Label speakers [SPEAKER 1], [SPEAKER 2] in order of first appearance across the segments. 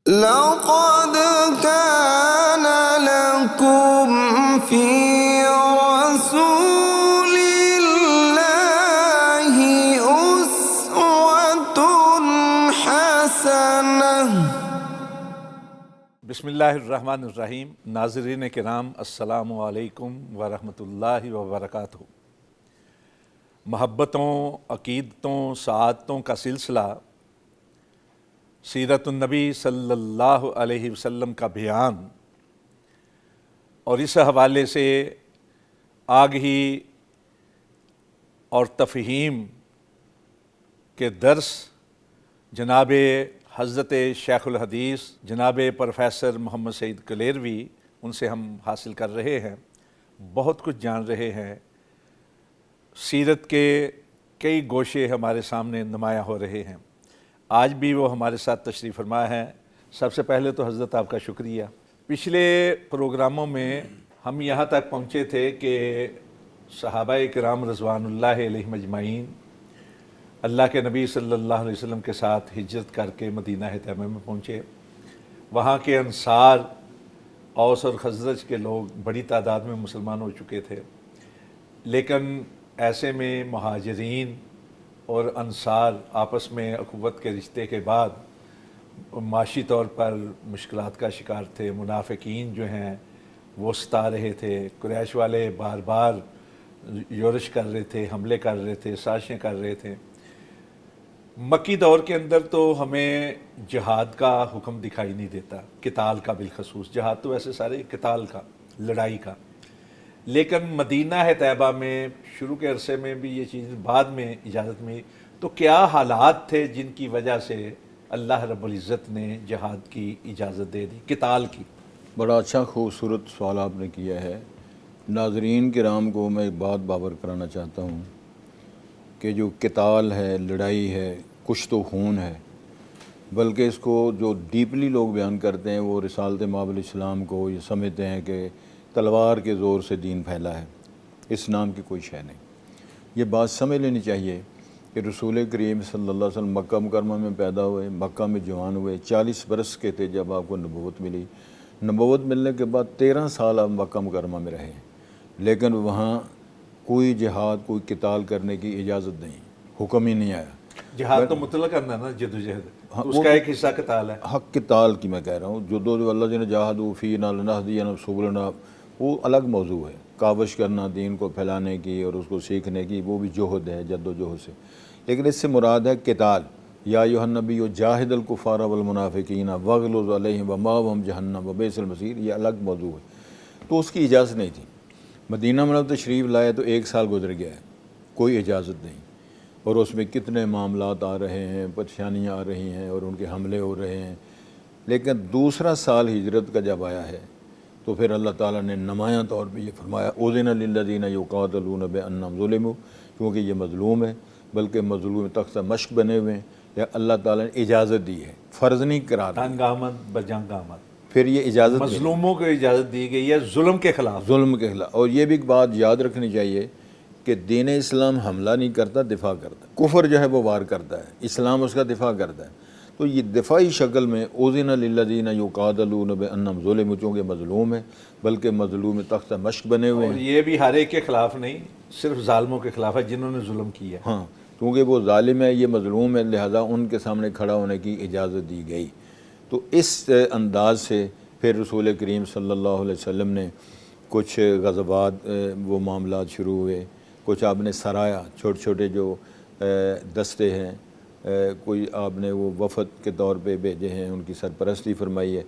[SPEAKER 1] لقد كان لكم في رسول الله أسوة حسنة۔
[SPEAKER 2] بسم اللہ الرحمن الرحیم۔ ناظرین کرام، السلام علیکم ورحمۃ اللہ وبرکاتہ۔ محبتوں، عقیدتوں، سعادتوں کا سلسلہ سیرت النبی صلی اللہ علیہ وسلم کا بیان، اور اس حوالے سے آگہی اور تفہیم کے درس جناب حضرت شیخ الحدیث جناب پروفیسر محمد سعید کلیروی ان سے ہم حاصل کر رہے ہیں، بہت کچھ جان رہے ہیں۔ سیرت کے کئی گوشے ہمارے سامنے نمایاں ہو رہے ہیں۔ آج بھی وہ ہمارے ساتھ تشریف فرما ہے۔ سب سے پہلے تو حضرت آپ کا شکریہ۔ پچھلے پروگراموں میں ہم یہاں تک پہنچے تھے کہ صحابہ کرام رضوان اللہ علیہم اجمعین اللہ کے نبی صلی اللہ علیہ وسلم کے ساتھ ہجرت کر کے مدینہ طیبہ میں پہنچے۔ وہاں کے انصار، اوس اور خزرج کے لوگ بڑی تعداد میں مسلمان ہو چکے تھے، لیکن ایسے میں مہاجرین اور انصار آپس میں اخوت کے رشتے کے بعد معاشی طور پر مشکلات کا شکار تھے۔ منافقین جو ہیں وہ ستا رہے تھے، قریش والے بار بار یورش کر رہے تھے، حملے کر رہے تھے، سازشیں کر رہے تھے۔ مکی دور کے اندر تو ہمیں جہاد کا حکم دکھائی نہیں دیتا، قتال کا بالخصوص۔ جہاد تو ویسے سارے قتال کا، لڑائی کا، لیکن مدینہ طیبہ میں شروع کے عرصے میں بھی یہ چیز بعد میں اجازت ملی۔ تو کیا حالات تھے جن کی وجہ سے اللہ رب العزت نے جہاد کی اجازت دے دی، قتال کی؟
[SPEAKER 3] بڑا اچھا خوبصورت سوال آپ نے کیا ہے۔ ناظرین کرام کو میں ایک بات باور کرانا چاہتا ہوں کہ جو قتال ہے، لڑائی ہے، کچھ تو خون ہے، بلکہ اس کو جو ڈیپلی لوگ بیان کرتے ہیں وہ رسالت مآب الاسلام کو یہ سمجھتے ہیں کہ تلوار کے زور سے دین پھیلا ہے۔ اس نام کی کوئی شے نہیں۔ یہ بات سمجھ لینی چاہیے کہ رسول کریم صلی اللہ علیہ وسلم مکہ مکرمہ میں پیدا ہوئے، مکہ میں جوان ہوئے، 40 برس کے تھے جب آپ کو نبوت ملی۔ نبوت ملنے کے بعد 13 سال آپ مکہ مکرمہ میں رہے، لیکن وہاں کوئی جہاد، کوئی قتال کرنے کی اجازت نہیں، حکم ہی نہیں آیا۔
[SPEAKER 2] جہاد تو مطلق کرنا نا، جدوجہد، اس کا ایک حصہ قتال ہے۔
[SPEAKER 3] حق قتال کی میں کہہ رہا ہوں، جو اللہ جن جاہدوا فینا لنہدینہم سبلنا، وہ الگ موضوع ہے۔ کاوش کرنا دین کو پھیلانے کی اور اس کو سیکھنے کی، وہ بھی جہد ہے، جد و جہد سے، لیکن اس سے مراد ہے قتال۔ یا ایھا النبی جاہد الکفار والمنافقین واغلظ علیہم ومأواہم جہنم وبئس المصیر، یہ الگ موضوع ہے۔ تو اس کی اجازت نہیں تھی۔ مدینہ منورہ تشریف لائے تو 1 سال گزر گیا ہے، کوئی اجازت نہیں، اور اس میں کتنے معاملات آ رہے ہیں، پریشانیاں آ رہی ہیں اور ان کے حملے ہو رہے ہیں۔ لیکن دوسرا سال ہجرت کا جب آیا ہے تو پھر اللہ تعالیٰ نے نمایاں طور پہ یہ فرمایا اذن للذین یقاتلون بانہم ظلموا، کیونکہ یہ مظلوم ہے، بلکہ مظلوم تخت مشق بنے ہوئے ہیں، یا اللہ تعالیٰ نے اجازت دی ہے، فرض نہیں قرار دیا۔
[SPEAKER 2] تنگ آمد بجنگ آمد،
[SPEAKER 3] پھر یہ اجازت
[SPEAKER 2] مظلوموں کو اجازت دی گئی ہے ظلم کے خلاف۔
[SPEAKER 3] ظلم کے خلاف۔ اور یہ بھی ایک بات یاد رکھنی چاہیے کہ دین اسلام حملہ نہیں کرتا، دفاع کرتا ہے۔ کفر جو ہے وہ وار کرتا ہے، اسلام اس کا دفاع کرتا ہے۔ تو یہ دفاعی شکل میں اذن للذین یقاتلون بانہم ظلموا، چونکہ مظلوم ہے، بلکہ مظلوم تخت مشق بنے ہوئے
[SPEAKER 2] اور
[SPEAKER 3] ہیں۔
[SPEAKER 2] یہ بھی ہر ایک کے خلاف نہیں، صرف ظالموں کے خلاف ہے جنہوں نے ظلم کیا۔
[SPEAKER 3] ہاں، کیونکہ وہ ظالم ہے، یہ مظلوم ہے، لہذا ان کے سامنے کھڑا ہونے کی اجازت دی گئی۔ تو اس انداز سے پھر رسول کریم صلی اللہ علیہ وسلم نے کچھ غزوات، وہ معاملات شروع ہوئے، کچھ آپ نے سرایا، چھوٹے چھوٹے جو دستے ہیں، کوئی آپ نے وہ وفد کے طور پہ بھیجے ہیں، ان کی سرپرستی فرمائی ہے،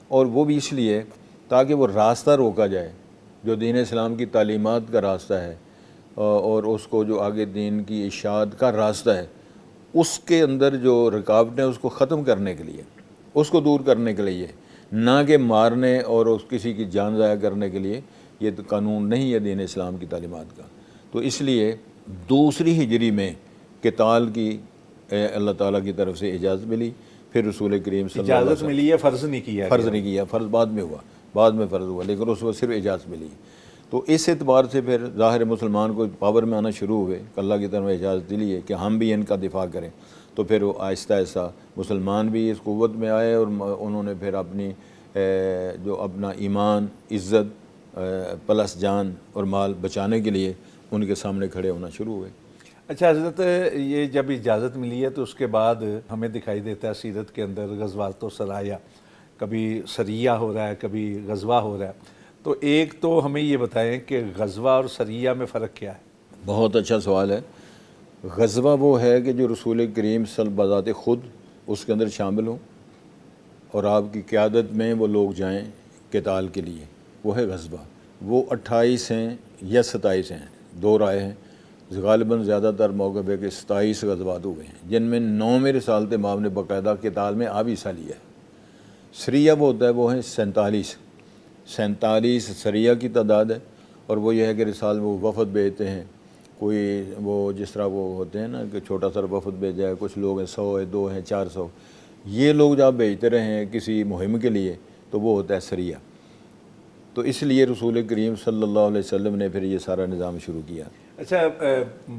[SPEAKER 3] اور وہ بھی اس لیے تاکہ وہ راستہ روکا جائے جو دین اسلام کی تعلیمات کا راستہ ہے، اور اس کو جو آگے دین کی اشاعت کا راستہ ہے، اس کے اندر جو رکاوٹیں اس کو ختم کرنے کے لیے، اس کو دور کرنے کے لیے، نہ کہ مارنے اور اس کسی کی جان ضائع کرنے کے لیے۔ یہ تو قانون نہیں ہے دین اسلام کی تعلیمات کا۔ تو اس لیے دوسری ہجری میں قتال کی اللہ تعالیٰ کی طرف سے اجازت ملی۔ پھر رسول کریم صلی اللہ علیہ
[SPEAKER 2] اجازت ملی ہے، فرض نہیں کیا،
[SPEAKER 3] فرض نہیں کیا، فرض بعد میں ہوا، بعد میں فرض ہوا، لیکن اس وقت صرف اجازت ملی۔ تو اس اعتبار سے پھر ظاہر مسلمان کو پاور میں آنا شروع ہوئے کہ اللہ کی طرف اجازت دی ہے کہ ہم بھی ان کا دفاع کریں۔ تو پھر وہ آہستہ آہستہ مسلمان بھی اس قوت میں آئے اور انہوں نے پھر اپنی جو اپنا ایمان، عزت پلس جان اور مال بچانے کے لیے ان کے سامنے کھڑے ہونا شروع ہوئے۔
[SPEAKER 2] اچھا حضرت، یہ جب اجازت ملی ہے تو اس کے بعد ہمیں دکھائی دیتا ہے سیرت کے اندر غزوات و سرایا، کبھی سریہ ہو رہا ہے، کبھی غزوہ ہو رہا ہے، تو ایک تو ہمیں یہ بتائیں کہ غزوہ اور سریہ میں فرق کیا ہے؟
[SPEAKER 3] بہت اچھا سوال ہے۔ غزوہ وہ ہے کہ جو رسول کریم بذات خود اس کے اندر شامل ہوں اور آپ کی قیادت میں وہ لوگ جائیں قتال کے لیے، وہ ہے غزوہ۔ وہ 28 ہیں یا 27 ہیں، دو رائے ہیں، غالباً زیادہ تر موقع پہ کہ 27 غزوات ہوئے ہیں، جن میں 9 میں رسالت مآب نے باقاعدہ قتال میں آپ حصہ لیا ہے۔ سریہ وہ ہوتا ہے، وہ ہیں 47 سریہ کی تعداد ہے، اور وہ یہ ہے کہ رسال وہ وفد بھیجتے ہیں، کوئی وہ جس طرح وہ ہوتے ہیں نا کہ چھوٹا سا وفد بھیجا ہے، کچھ لوگ ہیں 100 ہے، 2 ہیں، 400، یہ لوگ جب بھیجتے رہے ہیں کسی مہم کے لیے تو وہ ہوتا ہے سریہ۔ تو اس لیے رسول کریم صلی اللہ علیہ وسلم نے پھر یہ سارا نظام شروع کیا۔
[SPEAKER 2] اچھا،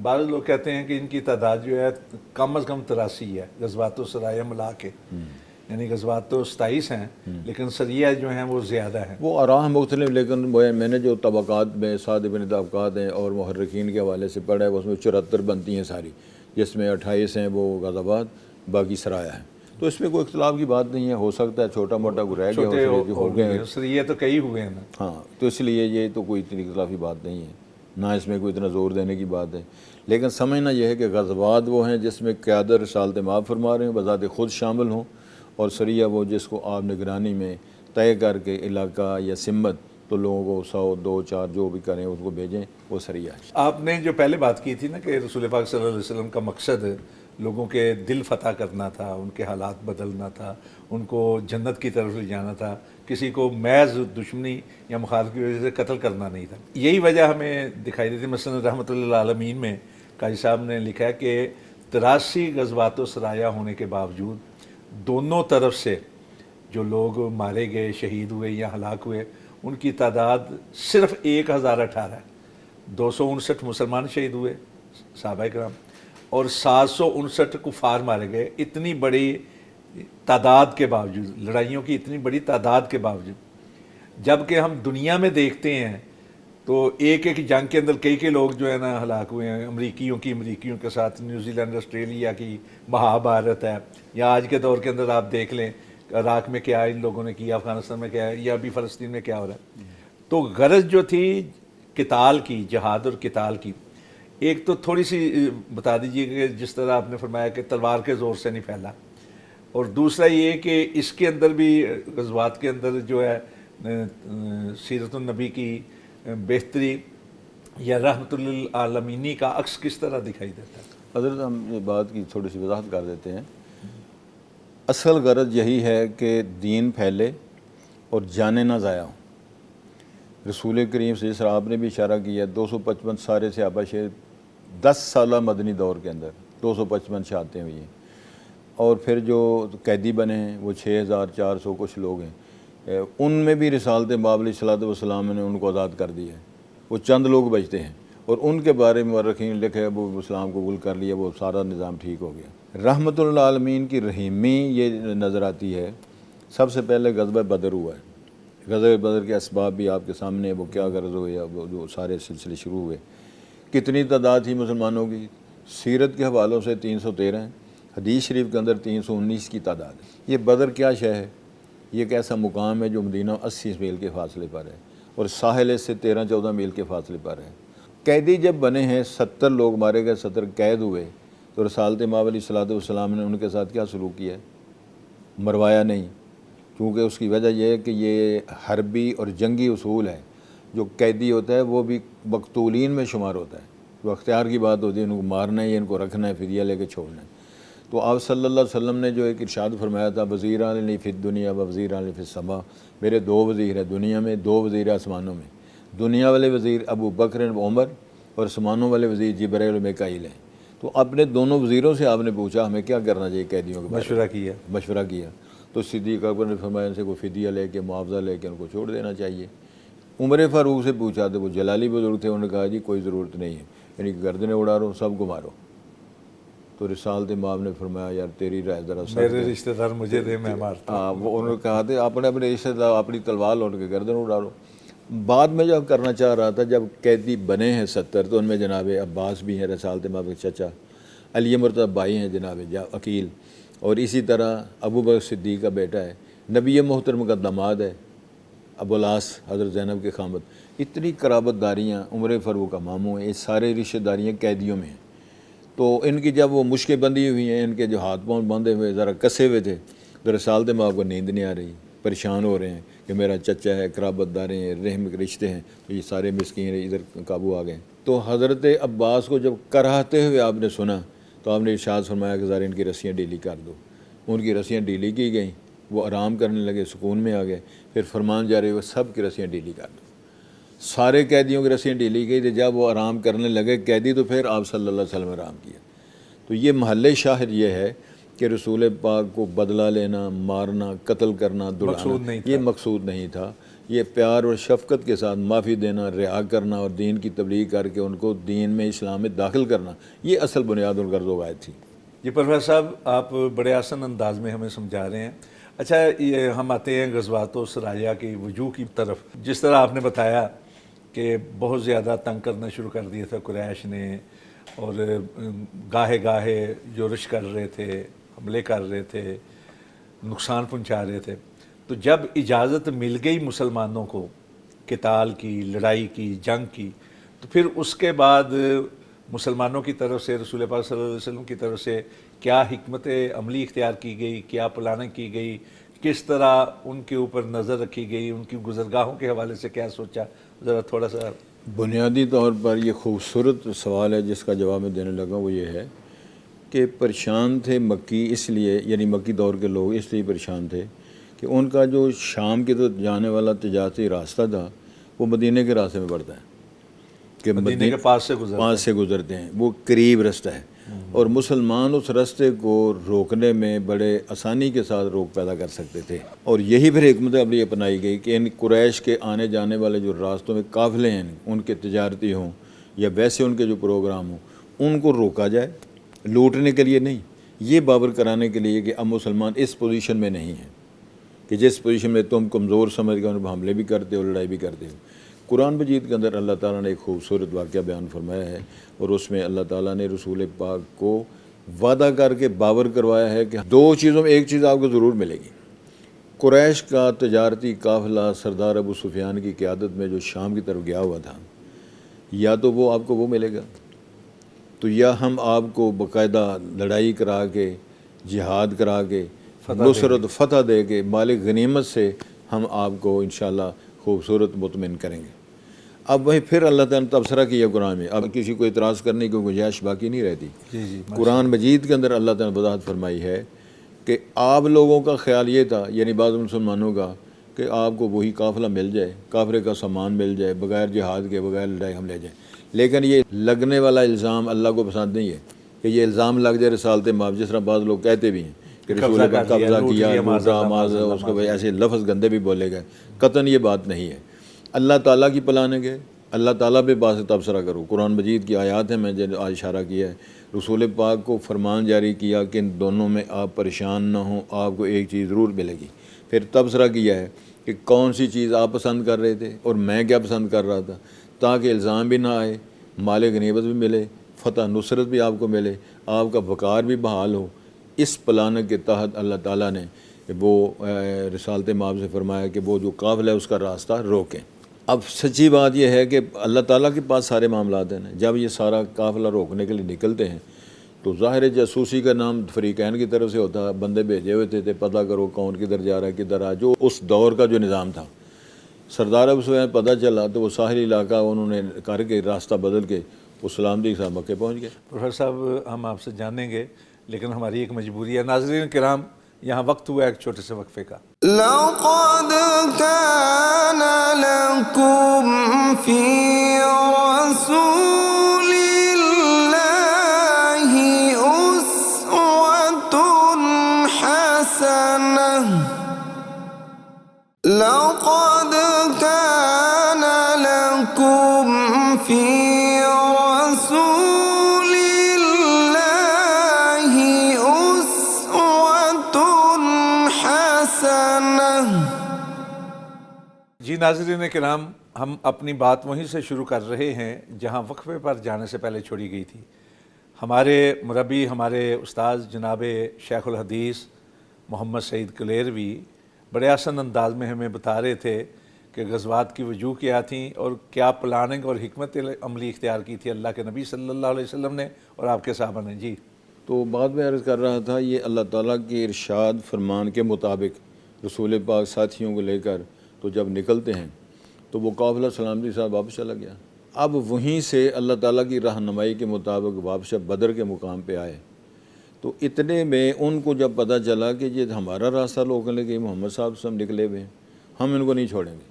[SPEAKER 2] بعض لوگ کہتے ہیں کہ ان کی تعداد جو ہے کم از کم 83 ہے، غزوات و سرایا ملا کے، یعنی غزوات تو 27 ہیں لیکن سریہ جو ہیں وہ زیادہ ہیں۔
[SPEAKER 3] وہ آراہ مختلف، لیکن میں نے جو طبقات میں سعد بن طبقات ہیں اور محرکین کے حوالے سے پڑھا ہے اس میں 74 بنتی ہیں ساری، جس میں 28 ہیں وہ غزوات، باقی سرایا ہیں۔ تو اس میں کوئی اختلاف کی بات نہیں ہے، ہو سکتا ہے چھوٹا موٹا کوئی رہ گیا ہو گئے،
[SPEAKER 2] سریہ تو کئی ہوئے ہیں نا۔
[SPEAKER 3] ہاں، تو اس لیے یہ تو کوئی اتنی اختلافی بات نہیں ہے، نہ اس میں کوئی اتنا زور دینے کی بات ہے، لیکن سمجھنا یہ ہے کہ غزوات وہ ہیں جس میں قیادت رسالت مآب فرما رہے ہیں، بذات خود شامل ہوں، اور سریہ وہ جس کو آپ نگرانی میں طے کر کے علاقہ یا سمت تو لوگوں کو 100 2 4 جو بھی کریں اس کو بھیجیں، وہ سریہ ہے۔
[SPEAKER 2] آپ نے جو پہلے بات کی تھی نا کہ رسول پاک صلی اللہ علیہ وسلم کا مقصد لوگوں کے دل فتح کرنا تھا، ان کے حالات بدلنا تھا، ان کو جنت کی طرف لے جانا تھا، کسی کو محض دشمنی یا مخالف کی وجہ سے قتل کرنا نہیں تھا۔ یہی وجہ ہمیں دکھائی دیتی، مثلا رحمۃ اللہ عالمین میں قاضی صاحب نے لکھا ہے کہ 83 غزوات و سرایا ہونے کے باوجود دونوں طرف سے جو لوگ مارے گئے، شہید ہوئے یا ہلاک ہوئے، ان کی تعداد صرف 1018 ہے۔ 259 مسلمان شہید ہوئے صحابہ کرام، اور 759 کفار مارے گئے، اتنی بڑی تعداد کے باوجود، لڑائیوں کی اتنی بڑی تعداد کے باوجود۔ جبکہ ہم دنیا میں دیکھتے ہیں تو ایک جنگ کے اندر کئی لوگ جو ہے نا ہلاک ہوئے ہیں، امریکیوں کے ساتھ، نیوزی لینڈ آسٹریلیا کی مہابھارت ہے، یا آج کے دور کے اندر آپ دیکھ لیں عراق میں کیا ان لوگوں نے کیا، افغانستان میں کیا ہے، یا ابھی فلسطین میں کیا ہو رہا ہے۔ تو غرض جو تھی قتال کی، جہاد اور قتال کی، ایک تو تھوڑی سی بتا دیجئے کہ جس طرح آپ نے فرمایا کہ تلوار کے زور سے نہیں پھیلا، اور دوسرا یہ کہ اس کے اندر بھی غزوات کے اندر جو ہے سیرت النبی کی بہتری یا رحمت للعالمینی کا عکس کس طرح دکھائی دیتا ہے؟
[SPEAKER 3] حضرت ہم یہ بات کی تھوڑی سی وضاحت کر دیتے ہیں۔ اصل غرض یہی ہے کہ دین پھیلے اور جانیں نہ ضائع ہوں۔ رسول کریم صلی اللہ علیہ وسلم آپ نے بھی اشارہ کیا، 255 سارے صحابہ شہید 10 سالہ مدنی دور کے اندر 255 شہادتیں ہوئی ہیں، اور پھر جو قیدی بنے ہیں وہ 6400 کچھ لوگ ہیں، ان میں بھی رسالت مآب علیہ الصلوۃ والسلام نے ان کو آزاد کر دیا ہے، وہ چند لوگ بچتے ہیں، اور ان کے بارے میں مورخین لکھے وہ اسلام قبول کر لیا، وہ سارا نظام ٹھیک ہو گیا۔ رحمت للعالمین کی رحیمی یہ نظر آتی ہے۔ سب سے پہلے غزوہ بدر ہوا ہے، غزوہ بدر کے اسباب بھی آپ کے سامنے ہیں، وہ کیا غرض ہوئے، وہ جو سارے سلسلے شروع ہوئے۔ کتنی تعداد تھی مسلمانوں کی؟ سیرت کے حوالوں سے 313 ہیں، حدیث شریف کے اندر 319 کی تعداد ہے۔ یہ بدر کیا شے ہے؟ یہ ایک ایسا مقام ہے جو مدینہ 80 میل کے فاصلے پر ہے، اور ساحل سے 13-14 میل کے فاصلے پر ہے۔ قیدی جب بنے ہیں، 70 لوگ مارے گئے، 70 قید ہوئے، تو رسالت مآب علیہ الصلوۃ والسلام نے ان کے ساتھ کیا سلوک کیا ہے؟ مروایا نہیں، کیونکہ اس کی وجہ یہ ہے کہ یہ حربی اور جنگی اصول ہے۔ جو قیدی ہوتا ہے وہ بھی مقتولین میں شمار ہوتا ہے، جو اختیار کی بات ہوتی ہے، ان کو مارنا ہے یا ان کو رکھنا ہے، فدیہ لے کے چھوڑنا ہے۔ تو آپ صلی اللہ علیہ وسلم نے جو ایک ارشاد فرمایا تھا، وزیران لی فی الدنیا و وزیران لی فی السماء، میرے 2 وزیر ہیں دنیا میں، 2 وزیر آسمانوں میں۔ دنیا والے وزیر ابو بکر و عمر، اور آسمانوں والے وزیر جبرائیل و میکائیل ہیں۔ تو اپنے دونوں وزیروں سے آپ نے پوچھا ہمیں کیا کرنا چاہیے قیدیوں کے مشورہ کیا، تو صدیق اکبر نے فرمایا ان سے کوئی فدیہ لے کے، معاوضہ لے کے ان کو چھوڑ دینا چاہیے۔ عمر فاروق سے پوچھا تو وہ جلالی بزرگ تھے، انہوں نے کہا جی کوئی ضرورت نہیں ہے، یعنی کہ گردنیں اڑا رہو، سب کو مارو۔ تو رسالت مآب نے فرمایا یار تیری رائے ذرا سخت
[SPEAKER 2] میرے
[SPEAKER 3] ہے۔
[SPEAKER 2] رشتہ دار مجھے دے میں مارتا
[SPEAKER 3] ہاں وہ انہوں نے کہا تھا اپنے اپنے رشتہ دار اپنی تلوار لوٹ کے گردن اڑالو۔ بعد میں جب کرنا چاہ رہا تھا، جب قیدی بنے ہیں 70 تو ان میں جناب عباس بھی ہیں رسالت مآب کے چچا، علی مرتضیٰ بھائی ہیں جناب عقیل، اور اسی طرح ابو بکر صدیق کا بیٹا ہے، نبی محترم کا داماد ہے ابو العاص حضرت زینب کے خامد۔ اتنی قرابت داریاں، عمر فاروق کا ماموں ہیں، یہ سارے رشتہ داریاں قیدیوں میں ہیں۔ تو ان کی جب وہ مشکیں بندھی ہوئی ہیں، ان کے جو ہاتھ پاؤں باندھے ہوئے ذرا کسے ہوئے تھے، تو رسالت مآب کو نیند نہیں آ رہی، پریشان ہو رہے ہیں کہ میرا چچا ہے، قرابت داریں ہیں، رحم کے رشتے ہیں، تو یہ سارے مسکین ادھر قابو آ گئے۔ تو حضرت عباس کو جب کراہتے ہوئے آپ نے سنا تو آپ نے ارشاد فرمایا کہ ذرا ان کی رسیاں ڈھیلی کر دو۔ ان کی رسیاں ڈھیلی کی گئیں، وہ آرام کرنے لگے، سکون میں آ گئے۔ پھر فرمان جاری ہوئے سب کی رسیاں ڈھیلی کر دو۔ سارے قیدیوں کی رسیاں ڈھیلی گئی، تو جب وہ آرام کرنے لگے قیدی، تو پھر آپ صلی اللہ علیہ وسلم نے آرام کیا۔ تو یہ محل شاہد یہ ہے کہ رسول پاک کو بدلہ لینا، مارنا، قتل کرنا، دڑانا یہ مقصود نہیں تھا۔ یہ پیار اور شفقت کے ساتھ معافی دینا، رعا کرنا اور دین کی تبلیغ کر کے ان کو دین میں، اسلام میں داخل کرنا، یہ اصل بنیاد اور غرض و غایت تھی۔
[SPEAKER 2] جی پروفیسر صاحب، آپ بڑے آسان انداز میں ہمیں سمجھا رہے ہیں۔ اچھا، یہ ہم آتے ہیں غزوات و سرایا کی وجوہ کی طرف۔ جس طرح آپ نے بتایا کہ بہت زیادہ تنگ کرنا شروع کر دیا تھا قریش نے، اور گاہے گاہے یورش کر رہے تھے، حملے کر رہے تھے، نقصان پہنچا رہے تھے۔ تو جب اجازت مل گئی مسلمانوں کو قتال کی، لڑائی کی، جنگ کی، تو پھر اس کے بعد مسلمانوں کی طرف سے، رسول پاک صلی اللہ علیہ وسلم کی طرف سے کیا حکمت عملی اختیار کی گئی، کیا پلاننگ کی گئی، کس طرح ان کے اوپر نظر رکھی گئی، ان کی گزرگاہوں کے حوالے سے کیا سوچا، ذرا تھوڑا سا۔
[SPEAKER 3] بنیادی طور پر یہ خوبصورت سوال ہے جس کا جواب میں دینے لگا، وہ یہ ہے کہ پریشان تھے مکی اس لیے، یعنی مکی دور کے لوگ اس لیے پریشان تھے کہ ان کا جو شام کی طرف جانے والا تجارتی راستہ تھا وہ مدینہ کے راستے میں پڑتا ہے، کہ
[SPEAKER 2] مدینہ کے پاس سے
[SPEAKER 3] گزرتے ہیں، وہ قریب رستہ ہے، اور مسلمان اس راستے کو روکنے میں بڑے آسانی کے ساتھ روک پیدا کر سکتے تھے۔ اور یہی پھر حکمت عملی اپنائی گئی کہ ان قریش کے آنے جانے والے جو راستوں میں قافلے ہیں، ان کے تجارتی ہوں یا ویسے ان کے جو پروگرام ہوں، ان کو روکا جائے، لوٹنے کے لیے نہیں، یہ باور کرانے کے لیے کہ اب مسلمان اس پوزیشن میں نہیں ہیں کہ جس پوزیشن میں تم کمزور سمجھ کے ان پر حملے بھی کرتے ہو، لڑائی بھی کرتے ہو۔ قرآن مجید کے اندر اللہ تعالیٰ نے ایک خوبصورت واقعہ بیان فرمایا ہے، اور اس میں اللہ تعالیٰ نے رسول پاک کو وعدہ کر کے باور کروایا ہے کہ دو چیزوں میں ایک چیز آپ کو ضرور ملے گی۔ قریش کا تجارتی قافلہ سردار ابو سفیان کی قیادت میں جو شام کی طرف گیا ہوا تھا، یا تو وہ آپ کو وہ ملے گا، تو یا ہم آپ کو باقاعدہ لڑائی کرا کے، جہاد کرا کے، نصرت فتح دے کے، مال غنیمت سے ہم آپ کو انشاءاللہ خوبصورت مطمئن کریں گے۔ اب وہی پھر اللہ تعالیٰ نے تبصرہ کیا قرآن میں، اب کسی کو اعتراض کرنے کی گنجائش باقی نہیں رہتی۔ قرآن مجید کے اندر اللہ تعالیٰ نے وضاحت فرمائی ہے کہ آپ لوگوں کا خیال یہ تھا، یعنی بعض مسلمانوں کا، کہ آپ کو وہی قافلہ مل جائے، کافرے کا سامان مل جائے، بغیر جہاد کے، بغیر لڑائی ہم لے جائیں۔ لیکن یہ لگنے والا الزام اللہ کو پسند نہیں ہے کہ یہ الزام لگ جائے رسالت مآب، جس طرح بعض لوگ کہتے بھی ہیں کہ رسول کا قبضہ کیا، لوٹا، ماضا، اس کو ایسے لفظ گندے بھی بولے گئے۔ قطعاً یہ بات نہیں ہے، اللہ تعالیٰ کی پلاننگ ہے، اللہ تعالیٰ پہ بات سے تبصرہ کرو۔ قرآن مجید کی آیات ہیں، میں جو آج اشارہ کیا ہے، رسول پاک کو فرمان جاری کیا کہ ان دونوں میں آپ پریشان نہ ہوں، آپ کو ایک چیز ضرور ملے گی۔ پھر تبصرہ کیا ہے کہ کون سی چیز آپ پسند کر رہے تھے اور میں کیا پسند کر رہا تھا، تاکہ الزام بھی نہ آئے، مال غنیمت بھی ملے، فتح نصرت بھی آپ کو ملے، آپ کا وقار بھی بحال ہو۔ اس پلان کے تحت اللہ تعالیٰ نے وہ رسالت مآب سے فرمایا کہ وہ جو قافلہ ہے اس کا راستہ روکیں۔ اب سچی بات یہ ہے کہ اللہ تعالیٰ کے پاس سارے معاملات ہیں، جب یہ سارا قافلہ روکنے کے لیے نکلتے ہیں تو ظاہر جاسوسی کا نام فریقین کی طرف سے ہوتا، بندے بھیجے ہوئے تھے پتہ کرو کون کدھر جا رہا ہے، کدھر آ، جو اس دور کا جو نظام تھا۔ سردار ابو سفیان پتہ چلا تو وہ ساحلی علاقہ انہوں نے کر کے راستہ بدل کے وہ سلامتی کے ساتھ مکے پہنچ گئے۔
[SPEAKER 2] پروفیسر صاحب، ہم آپ سے جانیں گے، لیکن ہماری ایک مجبوری ہے۔ ناظرین کرام، یہاں وقت ہوا ایک چھوٹے سے وقفے کا۔
[SPEAKER 1] لقد كان لكم في رسول الله أسوة حسنة لقد كان لكم في رسول الله
[SPEAKER 2] جی ناظرین کرام، ہم اپنی بات وہیں سے شروع کر رہے ہیں جہاں وقفے پر جانے سے پہلے چھوڑی گئی تھی۔ ہمارے مربی، ہمارے استاد جناب شیخ الحدیث محمد سعید کلیروی بڑے آسان انداز میں ہمیں بتا رہے تھے کہ غزوات کی وجوہ کیا تھیں اور کیا پلاننگ اور حکمت عملی اختیار کی تھی اللہ کے نبی صلی اللہ علیہ وسلم نے اور آپ کے صحابہ نے۔ جی
[SPEAKER 3] تو بعد میں عرض کر رہا تھا، یہ اللہ تعالیٰ کے ارشاد فرمان کے مطابق رسول پاک ساتھیوں کو لے کر تو جب نکلتے ہیں تو وہ قافلہ سلامتی کے ساتھ واپس چلا گیا۔ اب وہیں سے اللہ تعالیٰ کی رہنمائی کے مطابق واپس بدر کے مقام پہ آئے، تو اتنے میں ان کو جب پتہ چلا کہ یہ ہمارا راستہ روکنے لگے، محمد صاحب سے ہم نکلے ہوئے ہیں، ہم ان کو نہیں چھوڑیں گے۔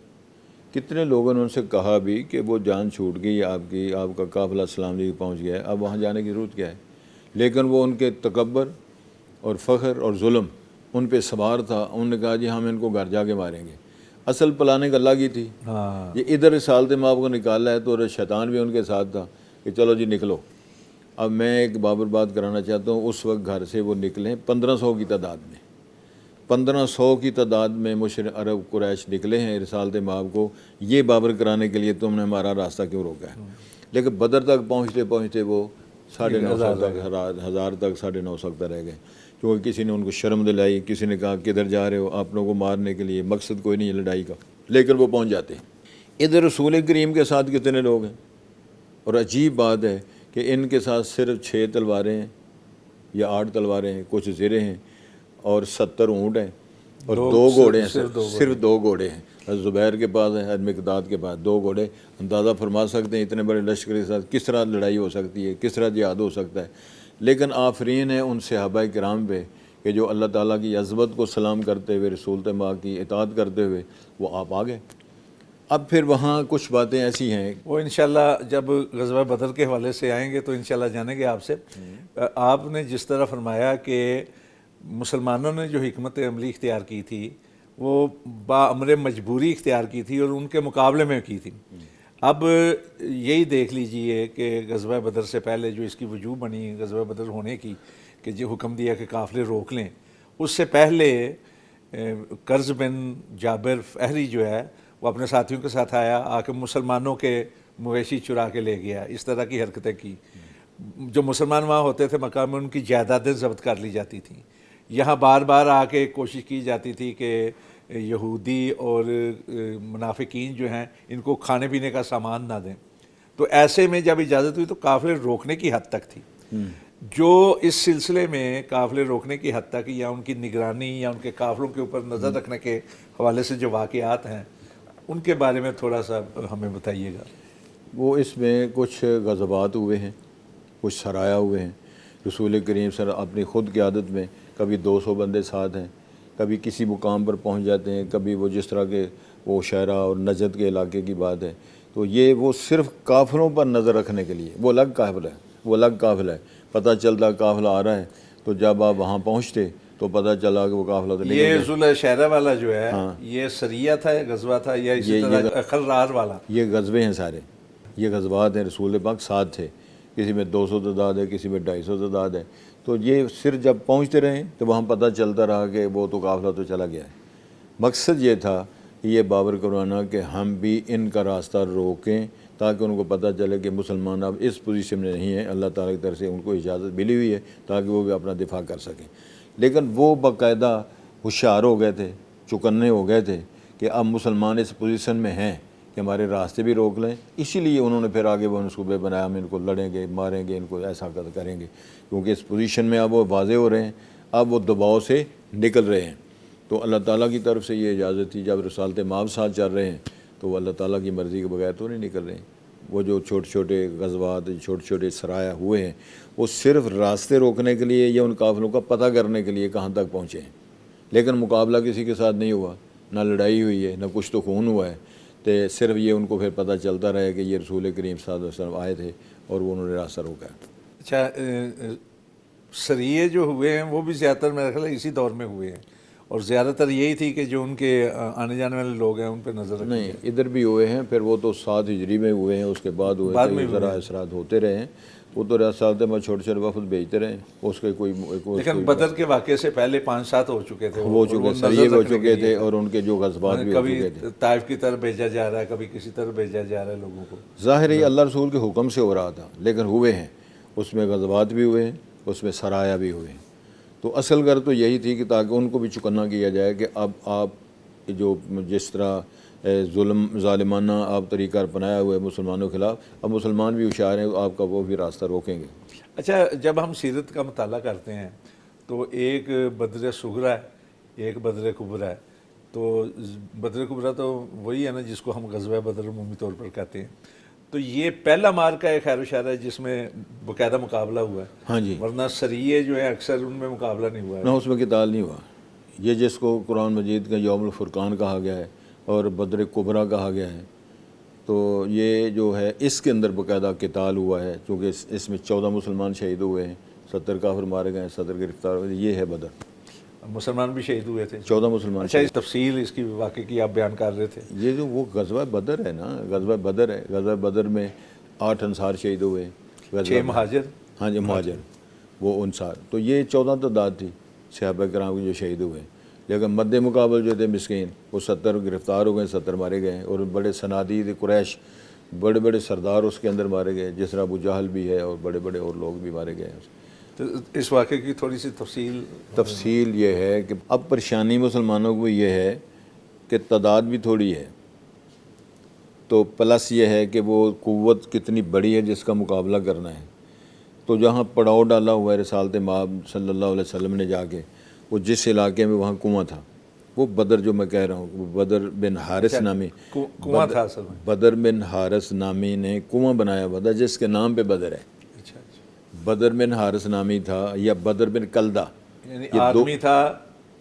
[SPEAKER 3] کتنے لوگوں نے ان سے کہا بھی کہ وہ جان چھوٹ گئی آپ کی، آپ کا قافلہ سلامتی پہنچ گیا ہے، اب وہاں جانے کی ضرورت کیا ہے؟ لیکن وہ ان کے تکبر اور فخر اور ظلم ان پہ سوار تھا۔ انہوں نے کہا جی ہم ان کو گھر جا کے ماریں گے۔ اصل پلاننگ اللہ کی تھی، یہ ادھر رسالت مآب کو نکالا ہے تو شیطان بھی ان کے ساتھ تھا کہ چلو جی نکلو۔ اب میں ایک بابر بات کرانا چاہتا ہوں، اس وقت گھر سے وہ نکلیں 1500 کی تعداد میں، 1500 کی تعداد میں مشرک عرب قریش نکلے ہیں رسالت مآب کو یہ بابر کرانے کے لیے تم نے ہمارا راستہ کیوں روکا ہے؟ لیکن بدر تک پہنچتے پہنچتے وہ 950 تک، 1000 تک 950 تک رہ گئے، کیونکہ کسی نے ان کو شرم دلائی، کسی نے کہا کدھر جا رہے ہو، آپ لوگوں کو مارنے کے لیے، مقصد کوئی نہیں ہے لڑائی کا، لیکن وہ پہنچ جاتے ہیں۔ ادھر رسول کریم کے ساتھ کتنے لوگ ہیں، اور عجیب بات ہے کہ ان کے ساتھ صرف 6 تلواریں ہیں یا 8 تلواریں ہیں، کچھ زرے ہیں اور 70 اونٹ ہیں اور 2 گھوڑے ہیں، صرف 2 گھوڑے ہیں۔ زبیر کے پاس ہے، مقداد کے پاس 2 گھوڑے۔ اندازہ فرما سکتے ہیں اتنے بڑے لشکر کے ساتھ کس طرح لڑائی ہو سکتی ہے، کس طرح جہاد ہو سکتا ہے۔ لیکن آفرین ہے ان صحابہ کرام پہ کہ جو اللہ تعالیٰ کی عظمت کو سلام کرتے ہوئے، رسول ماں کی اطاعت کرتے ہوئے وہ آپ آ گئے۔ اب پھر وہاں کچھ باتیں ایسی ہیں،
[SPEAKER 2] وہ انشاءاللہ جب غزوہ بدر کے حوالے سے آئیں گے تو انشاءاللہ جانیں گے آپ سے۔ آپ نے جس طرح فرمایا کہ مسلمانوں نے جو حکمت عملی اختیار کی تھی وہ بامر مجبوری اختیار کی تھی اور ان کے مقابلے میں کی تھی۔ اب یہی دیکھ لیجئے کہ غزوہ بدر سے پہلے جو اس کی وجوہ بنی غزوہ بدر ہونے کی کہ جو حکم دیا کہ قافلے روک لیں، اس سے پہلے قرظ بن جابر فہری جو ہے وہ اپنے ساتھیوں کے ساتھ آیا، آ کے مسلمانوں کے مویشی چرا کے لے گیا، اس طرح کی حرکتیں کی۔ جو مسلمان وہاں ہوتے تھے مکہ میں ان کی جائیدادیں ضبط کر لی جاتی تھیں۔ یہاں بار بار آ کے کوشش کی جاتی تھی کہ یہودی اور منافقین جو ہیں ان کو کھانے پینے کا سامان نہ دیں، تو ایسے میں جب اجازت ہوئی تو قافلے روکنے کی حد تک تھی۔ جو اس سلسلے میں قافلے روکنے کی حد تک یا ان کی نگرانی یا ان کے قافلوں کے اوپر نظر رکھنے کے حوالے سے جو واقعات ہیں ان کے بارے میں تھوڑا سا ہمیں بتائیے گا۔
[SPEAKER 3] وہ اس میں کچھ غزوات ہوئے ہیں، کچھ سرایا ہوئے ہیں۔ رسول کریم صلی اللہ اپنی خود قیادت میں کبھی 200 بندے ساتھ ہیں، کبھی کسی مقام پر پہنچ جاتے ہیں، کبھی وہ جس طرح کے وہ شہرہ اور نجد کے علاقے کی بات ہے، تو یہ وہ صرف قافلوں پر نظر رکھنے کے لیے، وہ الگ قافلہ ہے، وہ الگ قافلہ ہے۔ پتہ چلتا قافلہ آ رہا ہے تو جب آپ وہاں پہنچتے تو پتہ چلا کہ وہ قافلہ تو
[SPEAKER 2] یہ ذوالحجہ شہرہ والا جو ہے یہ سریہ تھا، غزوہ تھا، یا اسی طرح خلرار والا؟
[SPEAKER 3] یہ غزوے ہیں سارے، یہ غزوات ہیں۔ رسول پاک ساتھ تھے، کسی میں 200 تعداد ہے، کسی میں 250 تعداد ہے، تو یہ صرف جب پہنچتے رہے تو وہاں پتہ چلتا رہا کہ وہ تو قافلہ تو چلا گیا ہے۔ مقصد یہ تھا کہ یہ بابر کروانا کہ ہم بھی ان کا راستہ روکیں تاکہ ان کو پتہ چلے کہ مسلمان اب اس پوزیشن میں نہیں ہیں، اللہ تعالیٰ کی طرف سے ان کو اجازت ملی ہوئی ہے تاکہ وہ بھی اپنا دفاع کر سکیں۔ لیکن وہ باقاعدہ ہوشیار ہو گئے تھے، چکنے ہو گئے تھے کہ اب مسلمان اس پوزیشن میں ہیں کہ ہمارے راستے بھی روک لیں، اسی لیے انہوں نے پھر آگے وہ منصوبے بنایا، ہم ان کو لڑیں گے، ماریں گے، ان کو ایسا کریں گے، کیونکہ اس پوزیشن میں اب وہ واضح ہو رہے ہیں، اب وہ دباؤ سے نکل رہے ہیں۔ تو اللہ تعالیٰ کی طرف سے یہ اجازت تھی، جب رسالت مآب ساتھ چل رہے ہیں تو وہ اللہ تعالیٰ کی مرضی کے بغیر تو نہیں نکل رہے ہیں۔ وہ جو چھوٹے چھوٹے غزوات، چھوٹے چھوٹے سرایا ہوئے ہیں، وہ صرف راستے روکنے کے لیے یا ان قافلوں کا پتہ کرنے کے لیے کہاں تک پہنچے ہیں، لیکن مقابلہ کسی کے ساتھ نہیں ہوا، نہ لڑائی ہوئی ہے، نہ کچھ تو خون ہوا ہے، تو صرف یہ ان کو پھر پتہ چلتا رہے کہ یہ رسول کریم صلی اللہ علیہ وسلم آئے تھے اور وہ انہوں نے راستہ روکا ہے۔
[SPEAKER 2] اچھا، سریے جو ہوئے ہیں وہ بھی زیادہ تر میرا خیال ہے اسی دور میں ہوئے ہیں، اور زیادہ تر یہی تھی کہ جو ان کے آنے جانے والے لوگ ہیں ان پہ نظر رکھی
[SPEAKER 3] نہیں ادھر بھی ہوئے ہیں، پھر وہ تو 7 ہجری میں ہوئے ہیں، اس کے بعد ہوئے تھے، ذرا اثرات ہوتے رہے ہیں، وہ تو ریاست میں چھوٹے چھوٹے وفد بھیجتے رہے ہیں، اس کے کوئی
[SPEAKER 2] لیکن بدر کے واقعے سے پہلے 5-7 ہو چکے تھے،
[SPEAKER 3] ہو چکے سریب ہو چکے تھے، اور ان کے جو غزوات بھی ہو
[SPEAKER 2] کبھی
[SPEAKER 3] چکے تھے۔
[SPEAKER 2] طائف کی طرف بھیجا جا رہا ہے، کبھی کسی طرف بھیجا جا رہا ہے لوگوں کو۔
[SPEAKER 3] ظاہر ہے اللہ رسول کے حکم سے ہو رہا تھا، لیکن ہوئے ہیں، اس میں غزوات بھی ہوئے ہیں، اس میں سرایا بھی ہوئے ہیں۔ تو اصل غرض تو یہی تھی کہ تاکہ ان کو بھی چکنا کیا جائے کہ اب آپ جو جس طرح ظالمانہ آپ طریقہ اپنایا ہوا ہے مسلمانوں کے خلاف، اب مسلمان بھی ہوشیار ہیں، آپ کا وہ بھی راستہ روکیں گے۔
[SPEAKER 2] اچھا، جب ہم سیرت کا مطالعہ کرتے ہیں تو ایک بدر صغریٰ ہے، ایک بدر کبریٰ ہے۔ تو بدر کبریٰ تو وہی ہے نا جس کو ہم غزوہ بدر عمومی طور پر کہتے ہیں۔ تو یہ پہلا معرکہ ہے خیر و شر ہے جس میں باقاعدہ مقابلہ ہوا ہے۔
[SPEAKER 3] ہاں جی،
[SPEAKER 2] ورنہ سریے جو ہے اکثر ان میں مقابلہ نہیں ہوا ہے۔
[SPEAKER 3] نہ اس میں قتال نہیں ہوا۔ یہ جس کو قرآن مجید کا یوم الفرقان کہا گیا ہے اور بدر کبریٰ کہا گیا ہے، تو یہ جو ہے اس کے اندر باقاعدہ قتال ہوا ہے، چونکہ اس میں 14 مسلمان شہید ہوئے ہیں، 70 کافر مارے گئے ہیں، 70 گرفتار ہوئے، یہ ہے بدر۔
[SPEAKER 2] مسلمان بھی شہید ہوئے تھے
[SPEAKER 3] 14 مسلمان
[SPEAKER 2] اچھا، اس تفصیل اس کی واقعے کی آپ بیان کر رہے تھے۔
[SPEAKER 3] یہ جو وہ غزوہ بدر ہے نا، غزوہ بدر ہے، غزوہ بدر میں 8 انصار شہید ہوئے،
[SPEAKER 2] 6 مہاجر،
[SPEAKER 3] ہاں جی مہاجر، وہ انصار، تو یہ 14 تعداد تھی صحابہ کرام کے جو شہید ہوئے۔ لیکن مد مقابل جو تھے مسکین، وہ 70 گرفتار ہو گئے، 70 مارے گئے، اور بڑے صنادید قریش، بڑے بڑے سردار اس کے اندر مارے گئے، جس طرح ابو جہل بھی ہے اور بڑے بڑے اور لوگ بھی مارے گئے۔
[SPEAKER 2] تو اس واقعے کی تھوڑی سی
[SPEAKER 3] تفصیل یہ ہے کہ اب پریشانی مسلمانوں کو یہ ہے کہ تعداد بھی تھوڑی ہے، تو پلس یہ ہے کہ وہ قوت کتنی بڑی ہے جس کا مقابلہ کرنا ہے۔ تو جہاں پڑاؤ ڈالا ہوا ہے رسالت مآب صلی اللہ علیہ وسلم نے جا کے، وہ جس علاقے میں وہاں کنواں تھا، وہ بدر جو میں کہہ رہا ہوں، وہ بدر بن حارث نامی،
[SPEAKER 2] کنواں تھا اصل میں۔
[SPEAKER 3] بدر بن حارث نامی نے کنواں بنایا ہوا تھا جس کے نام پہ بدر ہے۔
[SPEAKER 2] اچھا اچھا،
[SPEAKER 3] بدر بن حارث نامی تھا، یا بدر بن کلدہ،
[SPEAKER 2] یعنی آدمی تھا،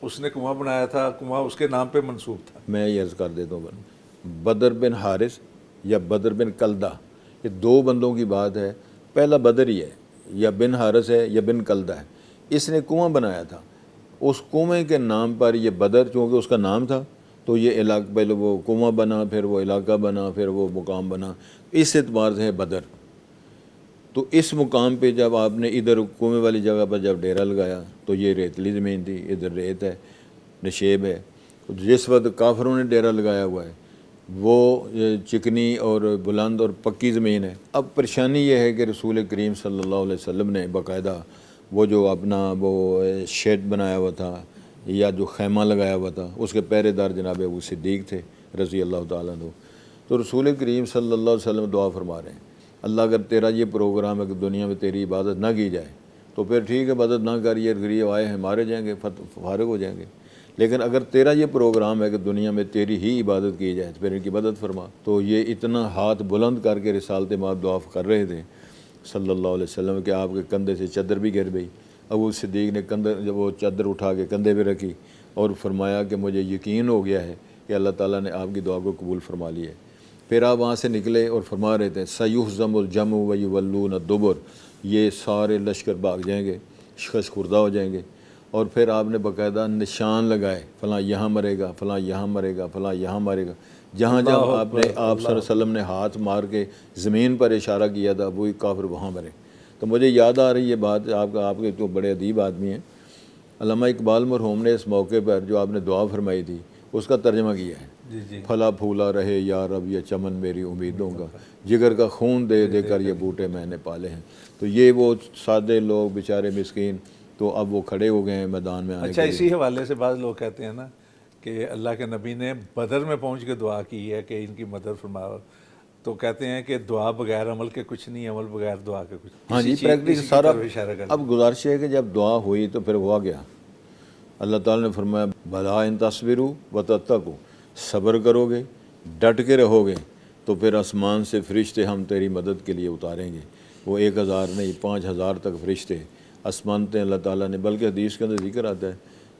[SPEAKER 2] اس نے کنواں بنایا تھا، کنواں اس کے نام پہ منسوب تھا۔
[SPEAKER 3] میں یہ عرض کر دیتا ہوں، بدر بن حارث یا بدر بن کلدہ، یہ 2 بندوں کی بات ہے۔ پہلا بدر ہی ہے، یا بن حارث ہے یا بن کلدہ ہے، اس نے کنواں بنایا تھا، اس کنویں کے نام پر یہ بدر، چونکہ اس کا نام تھا تو یہ علاقہ، پہلے وہ کنواں بنا، پھر وہ علاقہ بنا، پھر وہ مقام بنا، اس اعتبار سے ہے بدر۔ تو اس مقام پہ جب آپ نے ادھر کنویں والی جگہ پر جب ڈیرا لگایا تو یہ ریتلی زمین تھی، ادھر ریت ہے، نشیب ہے۔ جس وقت کافروں نے ڈیرا لگایا ہوا ہے وہ چکنی اور بلند اور پکی زمین ہے۔ اب پریشانی یہ ہے کہ رسول کریم صلی اللہ علیہ وسلم نے باقاعدہ وہ جو اپنا وہ شیڈ بنایا ہوا تھا یا جو خیمہ لگایا ہوا تھا، اس کے پہرے دار جناب ابو صدیق تھے رضی اللہ تعالیٰ عنہ۔ تو رسول کریم صلی اللہ علیہ وسلم دعا فرما رہے ہیں، اللہ اگر تیرا یہ پروگرام ہے کہ دنیا میں تیری عبادت نہ کی جائے تو پھر ٹھیک ہے، عبادت نہ کریے، غریب آئے ہیں مارے جائیں گے، فارغ ہو جائیں گے، لیکن اگر تیرا یہ پروگرام ہے کہ دنیا میں تیری ہی عبادت کی جائے تو پھر ان کی مدد فرما۔ تو یہ اتنا ہاتھ بلند کر کے رسالت مآب دعا کر رہے تھے صلی اللہ علیہ وسلم کہ آپ کے کندھے سے چادر بھی گر گئی۔ ابو صدیق نے جب وہ چادر اٹھا کے کندھے پہ رکھی اور فرمایا کہ مجھے یقین ہو گیا ہے کہ اللہ تعالیٰ نے آپ کی دعا کو قبول فرما لی ہے۔ پھر آپ وہاں سے نکلے اور فرما رہے تھے سیحزم الجمع ویولون الدبر، یہ سارے لشکر بھاگ جائیں گے، شکست خوردہ ہو جائیں گے۔ اور پھر آپ نے باقاعدہ نشان لگائے، فلاں یہاں مرے گا، فلاں یہاں مرے گا، فلاں یہاں مرے گا، جہاں جہاں آپ صلی اللہ علیہ وسلم نے ہاتھ مار کے زمین پر اشارہ کیا تھا وہی کافر وہاں مرے۔ تو مجھے یاد آ رہی ہے بات، آپ کے تو بڑے ادیب آدمی ہیں، علامہ اقبال مرحوم نے اس موقع پر جو آپ نے دعا فرمائی تھی اس کا ترجمہ کیا ہے، پھلا پھولا رہے یا رب یہ چمن میری امیدوں کا، جگر کا خون دے دے کر یہ بوٹے میں نے پالے ہیں۔ تو یہ وہ سادے لوگ بیچارے مسکین، تو اب وہ کھڑے ہو گئے ہیں میدان میں آنے کے
[SPEAKER 2] اچھا،
[SPEAKER 3] لیے۔
[SPEAKER 2] اسی حوالے سے بعض لوگ کہتے ہیں نا کہ اللہ کے نبی نے بدر میں پہنچ کے دعا کی ہے کہ ان کی مدد فرماؤ، تو کہتے ہیں کہ دعا بغیر عمل کے کچھ نہیں، عمل بغیر دعا کے کچھ۔
[SPEAKER 3] ہاں جی، پریکٹس سارا۔ اب گزارش ہے کہ جب دعا ہوئی تو پھر ہوا گیا، اللہ تعالیٰ نے فرمایا بھلا ان تصویرو وتتقوا، صبر کرو گے، ڈٹ کے رہو گے تو پھر آسمان سے فرشتے ہم تیری مدد کے لیے اتاریں گے۔ وہ 1000 نہیں 5000 تک فرشتے آسمان سے اللہ تعالیٰ نے، بلکہ حدیث کے اندر ذکر آتا ہے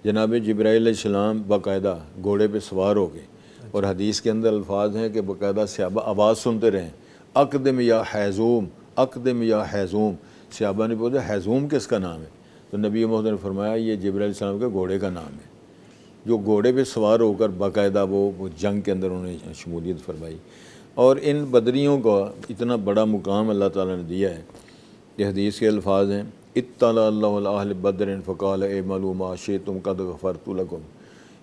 [SPEAKER 3] جناب جبرائیل علیہ السلام باقاعدہ گھوڑے پہ سوار ہو گئے، اور حدیث کے اندر الفاظ ہیں کہ باقاعدہ صحابہ آواز سنتے رہیں اقدم یا حیزوم، اقدم یا حیزوم۔ صحابہ نے پوچھا حیزوم کس کا نام ہے؟ تو نبی محمد نے فرمایا یہ جبرائیل علیہ السلام کے گھوڑے کا نام ہے۔ جو گھوڑے پہ سوار ہو کر باقاعدہ وہ جنگ کے اندر انہوں نے شمولیت فرمائی. اور ان بدریوں کا اتنا بڑا مقام اللہ تعالیٰ نے دیا ہے کہ حدیث کے الفاظ ہیں اطلع اللہ علی اہل بدر فقال اعملوا ما شئتم قد غفرت لکم.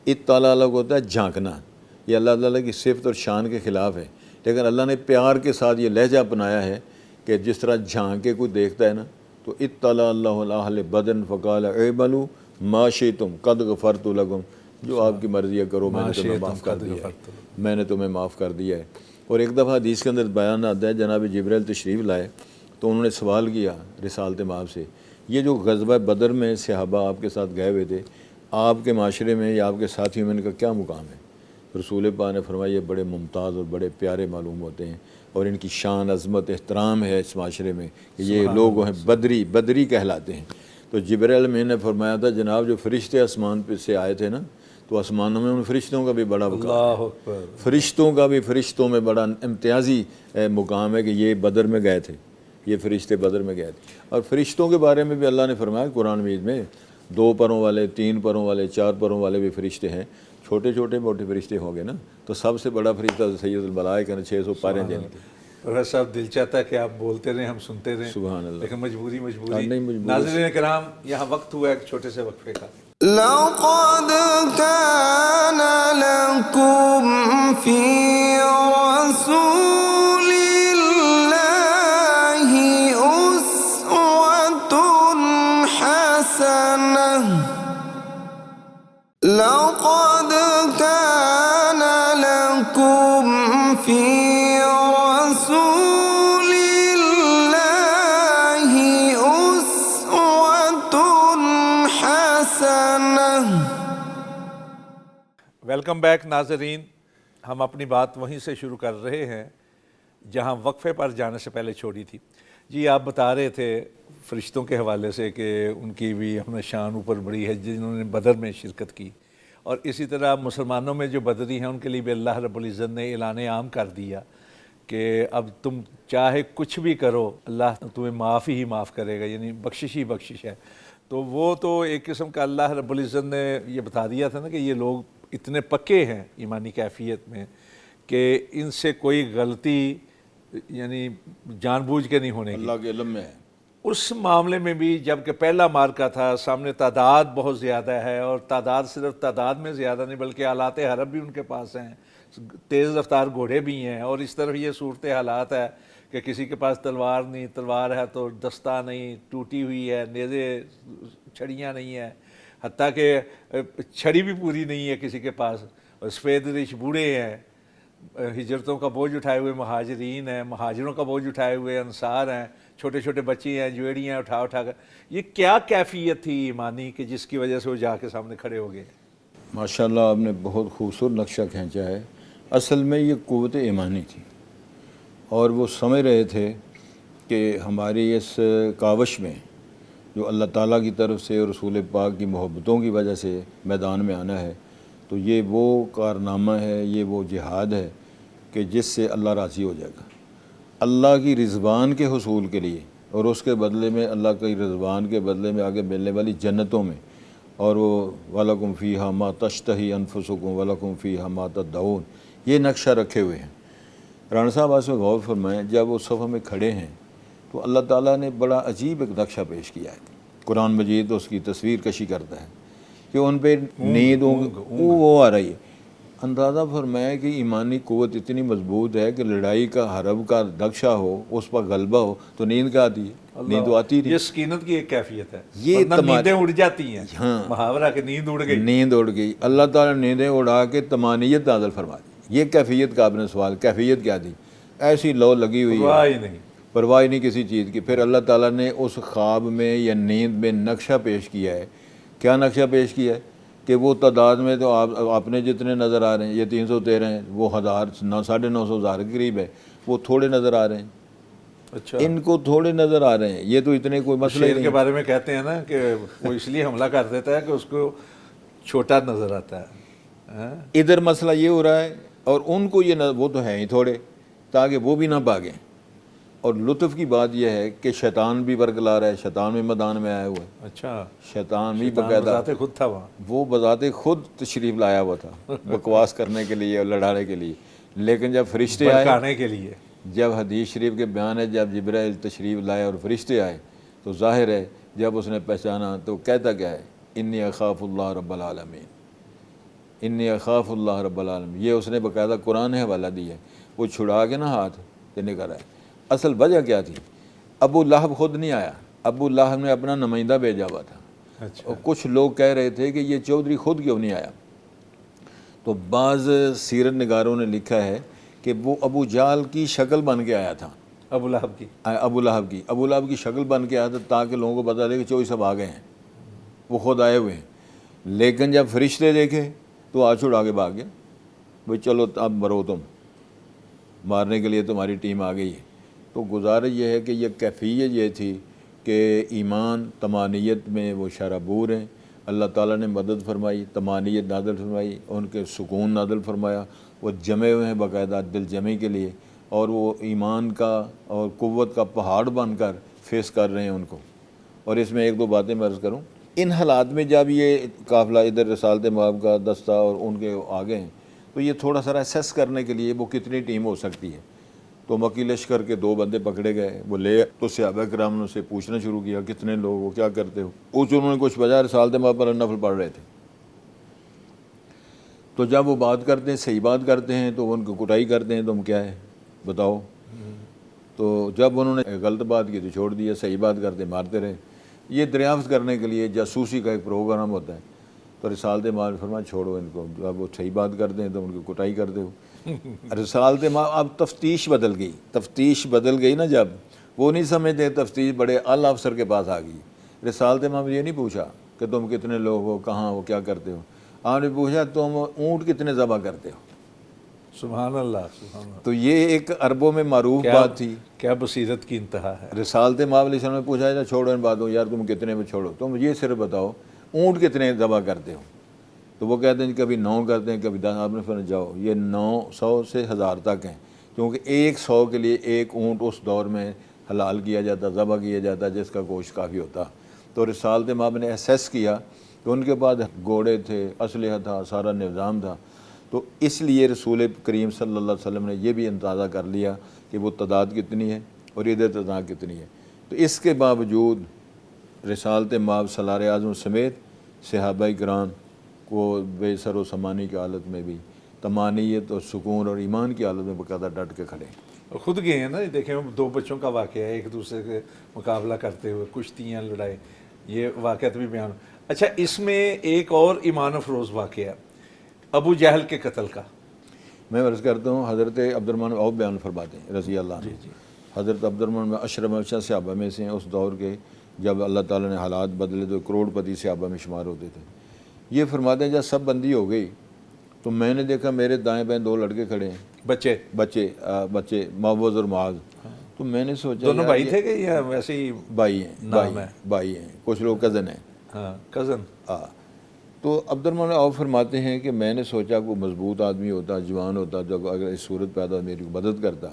[SPEAKER 3] اطلاع اللہ کو ہوتا ہے جھانکنا. یہ اللہ تعالیٰ کی صفت اور شان کے خلاف ہے، لیکن اللہ نے پیار کے ساتھ یہ لہجہ اپنایا ہے کہ جس طرح جھانک کے کوئی دیکھتا ہے نا، تو اطلع اللہ علی اہل بدر فقال اعملوا ما شئتم قد غفرت لکم. جو آپ کی مرضی ہے کرو، میں نے تمہیں معاف کر دیا ہے، میں نے تمہیں معاف کر دیا ہے. اور ایک دفعہ حدیث کے اندر بیان آتا ہے جناب جبرائیل تشریف لائے تو انہوں نے سوال کیا رسالت مآب سے، یہ جو غزوہ بدر میں صحابہ آپ کے ساتھ گئے ہوئے تھے، آپ کے معاشرے میں یا آپ کے ساتھیوں میں ان کا کیا مقام ہے؟ رسول پاک نے فرمایا یہ بڑے ممتاز اور بڑے پیارے معلوم ہوتے ہیں، اور ان کی شان عظمت احترام ہے اس معاشرے میں کہ یہ لوگ ہیں بدری کہلاتے ہیں. تو جبرائیل امین نے فرمایا تھا جناب جو فرشتے آسمان پہ سے آئے تھے نا، تو آسمانوں میں ان فرشتوں کا بھی بڑا مقام ہے، فرشتوں میں بڑا امتیازی مقام ہے کہ یہ بدر میں گئے تھے، یہ فرشتے بدر میں گئے تھے. اور فرشتوں کے بارے میں بھی اللہ نے فرمایا قرآن مجید میں 2 پروں والے، 3 پروں والے، 4 پروں والے بھی فرشتے ہیں. چھوٹے چھوٹے موٹے فرشتے ہوں گے نا، تو سب سے بڑا فرشتہ سید الملائکہ نے 600 پاریں جن کی.
[SPEAKER 2] پروفیسر صاحب دل چاہتا ہے کہ آپ بولتے رہیں، ہم سنتے رہیں،
[SPEAKER 3] سبحان اللہ،
[SPEAKER 2] لیکن مجبوری
[SPEAKER 3] نہیں مجبوری.
[SPEAKER 2] ناظرین کرام یہاں وقت ہوا ایک چھوٹے سے وقفے کا.
[SPEAKER 1] لقد كان لكم في رسول الله أسوة حسنة لقد كان لكم في رسول الله أسوة حسنة.
[SPEAKER 2] ویلکم بیک ناظرین، ہم اپنی بات وہیں سے شروع کر رہے ہیں جہاں وقفے پر جانے سے پہلے چھوڑی تھی. جی آپ بتا رہے تھے فرشتوں کے حوالے سے کہ ان کی بھی ہمیں شان اوپر بڑی ہے جنہوں نے بدر میں شرکت کی، اور اسی طرح مسلمانوں میں جو بدری ہیں ان کے لیے بھی اللہ رب العزت نے اعلان عام کر دیا کہ اب تم چاہے کچھ بھی کرو اللہ تمہیں معاف ہی معاف کرے گا، یعنی بخشش ہی بخشش ہے. تو وہ تو ایک قسم کا اللہ رب العزت نے یہ بتا دیا تھا نا کہ یہ لوگ اتنے پکے ہیں ایمانی کیفیت میں کہ ان سے کوئی غلطی یعنی جان بوجھ کے نہیں ہونے کی.
[SPEAKER 3] اللہ کے علم میں ہے.
[SPEAKER 2] اس معاملے میں بھی جب کہ پہلا مارکا تھا، سامنے تعداد بہت زیادہ ہے، اور تعداد صرف تعداد میں زیادہ نہیں بلکہ آلات حرب بھی ان کے پاس ہیں، تیز رفتار گھوڑے بھی ہیں، اور اس طرف یہ صورت حالات ہے کہ کسی کے پاس تلوار نہیں، تلوار ہے تو دستہ نہیں، ٹوٹی ہوئی ہے، نیزے چھڑیاں نہیں ہیں، حتیٰ کہ چھڑی بھی پوری نہیں ہے کسی کے پاس، اور سفید ریش بوڑھے ہیں، ہجرتوں کا بوجھ اٹھائے ہوئے مہاجرین ہیں، مہاجروں کا بوجھ اٹھائے ہوئے انصار ہیں، چھوٹے چھوٹے بچے ہیں، جویڑیاں اٹھا کر. یہ کیا کیفیت تھی ایمانی کہ جس کی وجہ سے وہ جا کے سامنے کھڑے ہو گئے؟
[SPEAKER 3] ماشاءاللہ آپ نے بہت خوبصورت نقشہ کھینچا ہے. اصل میں یہ قوت ایمانی تھی، اور وہ سمجھ رہے تھے کہ ہماری اس کاوش میں جو اللہ تعالیٰ کی طرف سے اور رسول پاک کی محبتوں کی وجہ سے میدان میں آنا ہے، تو یہ وہ کارنامہ ہے، یہ وہ جہاد ہے کہ جس سے اللہ راضی ہو جائے گا. اللہ کی رضوان کے حصول کے لیے، اور اس کے بدلے میں اللہ کی رضوان کے بدلے میں آگے ملنے والی جنتوں میں، اور وہ وَلَكُمْ فِيهَا مَا تَشْتَهِي أَنفُسُكُمْ وَلَكُمْ فِيهَا مَا تَدَّعُونَ، یہ نقشہ رکھے ہوئے ہیں. رانا صاحب آج میں غور فرمائیں، جب وہ صف میں کھڑے ہیں تو اللہ تعالیٰ نے بڑا عجیب ایک نقشہ پیش کیا ہے. قرآن مجید اس کی تصویر کشی کرتا ہے کہ ان پہ نیند وہ آ رہی ہے. اندازہ فرمایا کہ ایمانی قوت اتنی مضبوط ہے کہ لڑائی کا حرب کا نقشہ ہو، اس پر غلبہ ہو تو نیند کا آتی ہے؟ نیند تو آتی نہیں.
[SPEAKER 2] یہ سکینت کی ایک کیفیت ہے،
[SPEAKER 3] یہ
[SPEAKER 2] نیندیں اڑ جاتی ہیں.
[SPEAKER 3] ہاں،
[SPEAKER 2] محاورہ کہ نیند اڑ گئی،
[SPEAKER 3] نیند اڑ گئی. اللہ تعالیٰ نے نیندیں اڑا کے طمانینت نازل فرما دی. یہ کیفیت کا آپ نے سوال، کیفیت کیا تھی؟ ایسی لو لگی ہوئی ہے، پرواہ نہیں کسی چیز کی. پھر اللہ تعالیٰ نے اس خواب میں یا نیند میں نقشہ پیش کیا ہے. کیا نقشہ پیش کیا ہے؟ کہ وہ تعداد میں تو آپ نے جتنے نظر آ رہے ہیں، یہ 313 ہیں، وہ 9,500 کے قریب ہے، وہ تھوڑے نظر آ رہے ہیں.
[SPEAKER 2] اچھا،
[SPEAKER 3] ان کو تھوڑے نظر آ رہے ہیں، یہ تو اتنے کوئی مسئلہ
[SPEAKER 2] شیر
[SPEAKER 3] نہیں.
[SPEAKER 2] کے بارے میں کہتے ہیں نا کہ وہ اس لیے حملہ کر دیتا ہے کہ اس کو چھوٹا نظر آتا ہے.
[SPEAKER 3] ادھر مسئلہ یہ ہو رہا ہے، اور ان کو یہ وہ تو ہیں ہی تھوڑے، تاکہ وہ بھی نہ بھاگیں. اور لطف کی بات یہ ہے کہ شیطان بھی برقرار ہے، شیطان بھی میدان میں آیا ہوا ہے،
[SPEAKER 2] اچھا،
[SPEAKER 3] شیطان بھی باقاعدہ
[SPEAKER 2] بذات خود تھا وہاں.
[SPEAKER 3] وہ بذات خود تشریف لایا ہوا تھا بکواس کرنے کے لیے اور لڑانے کے لیے. لیکن جب فرشتے آئے،
[SPEAKER 2] بھڑکانے کے لیے.
[SPEAKER 3] جب حدیث شریف کے بیان ہے جب جبرائیل تشریف لائے اور فرشتے آئے تو ظاہر ہے جب اس نے پہچانا تو کہتا کیا ہے، انی اخاف اللہ رب العالمین، انی اخاف اللہ رب العالمین. یہ اس نے باقاعدہ قرآن حوالہ دی ہے. وہ چھڑا کے نا ہاتھ کہ نکل رہا ہے. اصل وجہ کیا تھی؟ ابو لہب خود نہیں آیا، ابو لہب نے اپنا نمائندہ بھیجا ہوا تھا.
[SPEAKER 2] اچھا.
[SPEAKER 3] اور کچھ لوگ کہہ رہے تھے کہ یہ چودھری خود کیوں نہیں آیا. تو بعض سیرت نگاروں نے لکھا ہے کہ وہ ابو جہل کی شکل بن کے آیا تھا،
[SPEAKER 2] ابو لہب کی.
[SPEAKER 3] ابو لہب کی شکل بن کے آیا تھا تاکہ لوگوں کو پتہ لگے کہ چودھری صاحب آ گئے ہیں، وہ خود آئے ہوئے ہیں. لیکن جب فرشتے دیکھے تو آ چھڑا کے بھاگ گیا. بھائی چلو اب مرو، تم مارنے کے لیے تمہاری ٹیم آ گئی ہے. تو گزارش یہ ہے کہ یہ کیفیت یہ تھی کہ ایمان طمانیت میں وہ شرابور ہیں. اللہ تعالیٰ نے مدد فرمائی، طمانیت نازل فرمائی، ان کے سکون نازل فرمایا. وہ جمے ہوئے ہیں باقاعدہ دل جمی کے لیے، اور وہ ایمان کا اور قوت کا پہاڑ بن کر فیس کر رہے ہیں ان کو. اور اس میں ایک دو باتیں میں عرض کروں. ان حالات میں جب یہ قافلہ ادھر رسالت مآب کا دستہ اور ان کے آگے ہیں تو یہ تھوڑا سا اسیس کرنے کے لیے وہ کتنی ٹیم ہو سکتی ہے. تو مکی لشکر کے 2 بندے پکڑے گئے، وہ لے تو صحابہ کرام نے سے پوچھنا شروع کیا کتنے لوگ ہو، کیا کرتے ہو. انہوں نے کچھ بجائے رسالت مآب پر نفل پڑھ رہے تھے. تو جب وہ بات کرتے ہیں، صحیح بات کرتے ہیں تو ان کو کٹائی کرتے ہیں. تم کیا ہے بتاؤ. تو جب انہوں نے غلط بات کی تو چھوڑ دیا، صحیح بات کرتے مارتے رہے. یہ دریافت کرنے کے لیے جاسوسی کا ایک پروگرام ہوتا ہے. تو رسالت مآب نے فرمایا چھوڑو ان کو، جب وہ صحیح بات کرتے ہیں تو ان کو کٹائی کرتے ہو. رسالت مآب اب تفتیش بدل گئی نا. جب وہ نہیں سمجھتے تفتیش بڑے اعلیٰ افسر کے پاس آ گئی. رسالت مآب یہ نہیں پوچھا کہ تم کتنے لوگ ہو، کہاں ہو، کیا کرتے ہو. آپ نے پوچھا تم اونٹ کتنے ذبح کرتے ہو.
[SPEAKER 2] سبحان اللہ، سبحان اللہ.
[SPEAKER 3] تو یہ ایک عربوں میں معروف بات تھی.
[SPEAKER 2] کیا بصیرت کی انتہا ہے.
[SPEAKER 3] رسالت مآب علیہ السلام نے پوچھا تھا چھوڑو ان باتوں، یار تم کتنے میں چھوڑو، تم یہ صرف بتاؤ اونٹ کتنے ذبح کرتے ہو. تو وہ کہتے ہیں کبھی 9 کرتے ہیں، کبھی 10. آپ نے فرمایا جاؤ یہ 900 سے 1000 تک ہیں، کیونکہ 100 کے لیے ایک اونٹ اس دور میں حلال کیا جاتا، ذبح کیا جاتا، جس کا گوشت کافی ہوتا. تو رسالت مآب نے اسیس کیا کہ ان کے پاس گھوڑے تھے، اسلحہ تھا، سارا نظام تھا. تو اس لیے رسول کریم صلی اللہ علیہ وسلم نے یہ بھی اندازہ کر لیا کہ وہ تعداد کتنی ہے اور عدد تعداد کتنی ہے. تو اس کے باوجود رسالت مآب سالار اعظم سمیت صحابہ کرام کو بے سر و سمانی کی حالت میں بھی طمانیت اور سکون اور ایمان کی حالت میں باقاعدہ ڈٹ کے کھڑے.
[SPEAKER 2] خود گئے ہیں نا. دیکھیں 2 بچوں کا واقعہ ہے، ایک دوسرے سے مقابلہ کرتے ہوئے کشتیاں لڑائے، یہ واقعات بھی بیان. اچھا، اس میں ایک اور ایمان افروز واقعہ ابو جہل کے قتل کا.
[SPEAKER 3] میں عرض کرتا ہوں حضرت عبد الرحمن عوف بیان فرماتے ہیں رضی اللہ عنہ. حضرت عبد الرحمن اشرف صحابہ میں سے ہیں اس دور کے، جب اللہ تعالیٰ نے حالات بدلے تو کروڑ پتی صحابہ میں شمار ہوتے تھے. یہ فرماتے ہیں جب سب بندی ہو گئی تو میں نے دیکھا میرے دائیں بائیں 2 لڑکے کھڑے ہیں، بچے معوذ اور معاذ. تو میں نے سوچا
[SPEAKER 2] دونوں بھائی تھے کہ یا ویسے ہی
[SPEAKER 3] بھائی ہیں، کچھ لوگ کزن ہیں.
[SPEAKER 2] ہاں کزن.
[SPEAKER 3] تو عبد الرحمن عوف فرماتے ہیں کہ میں نے سوچا کوئی مضبوط آدمی ہوتا، جوان ہوتا، جو اگر اس صورت پیدا میری مدد کرتا.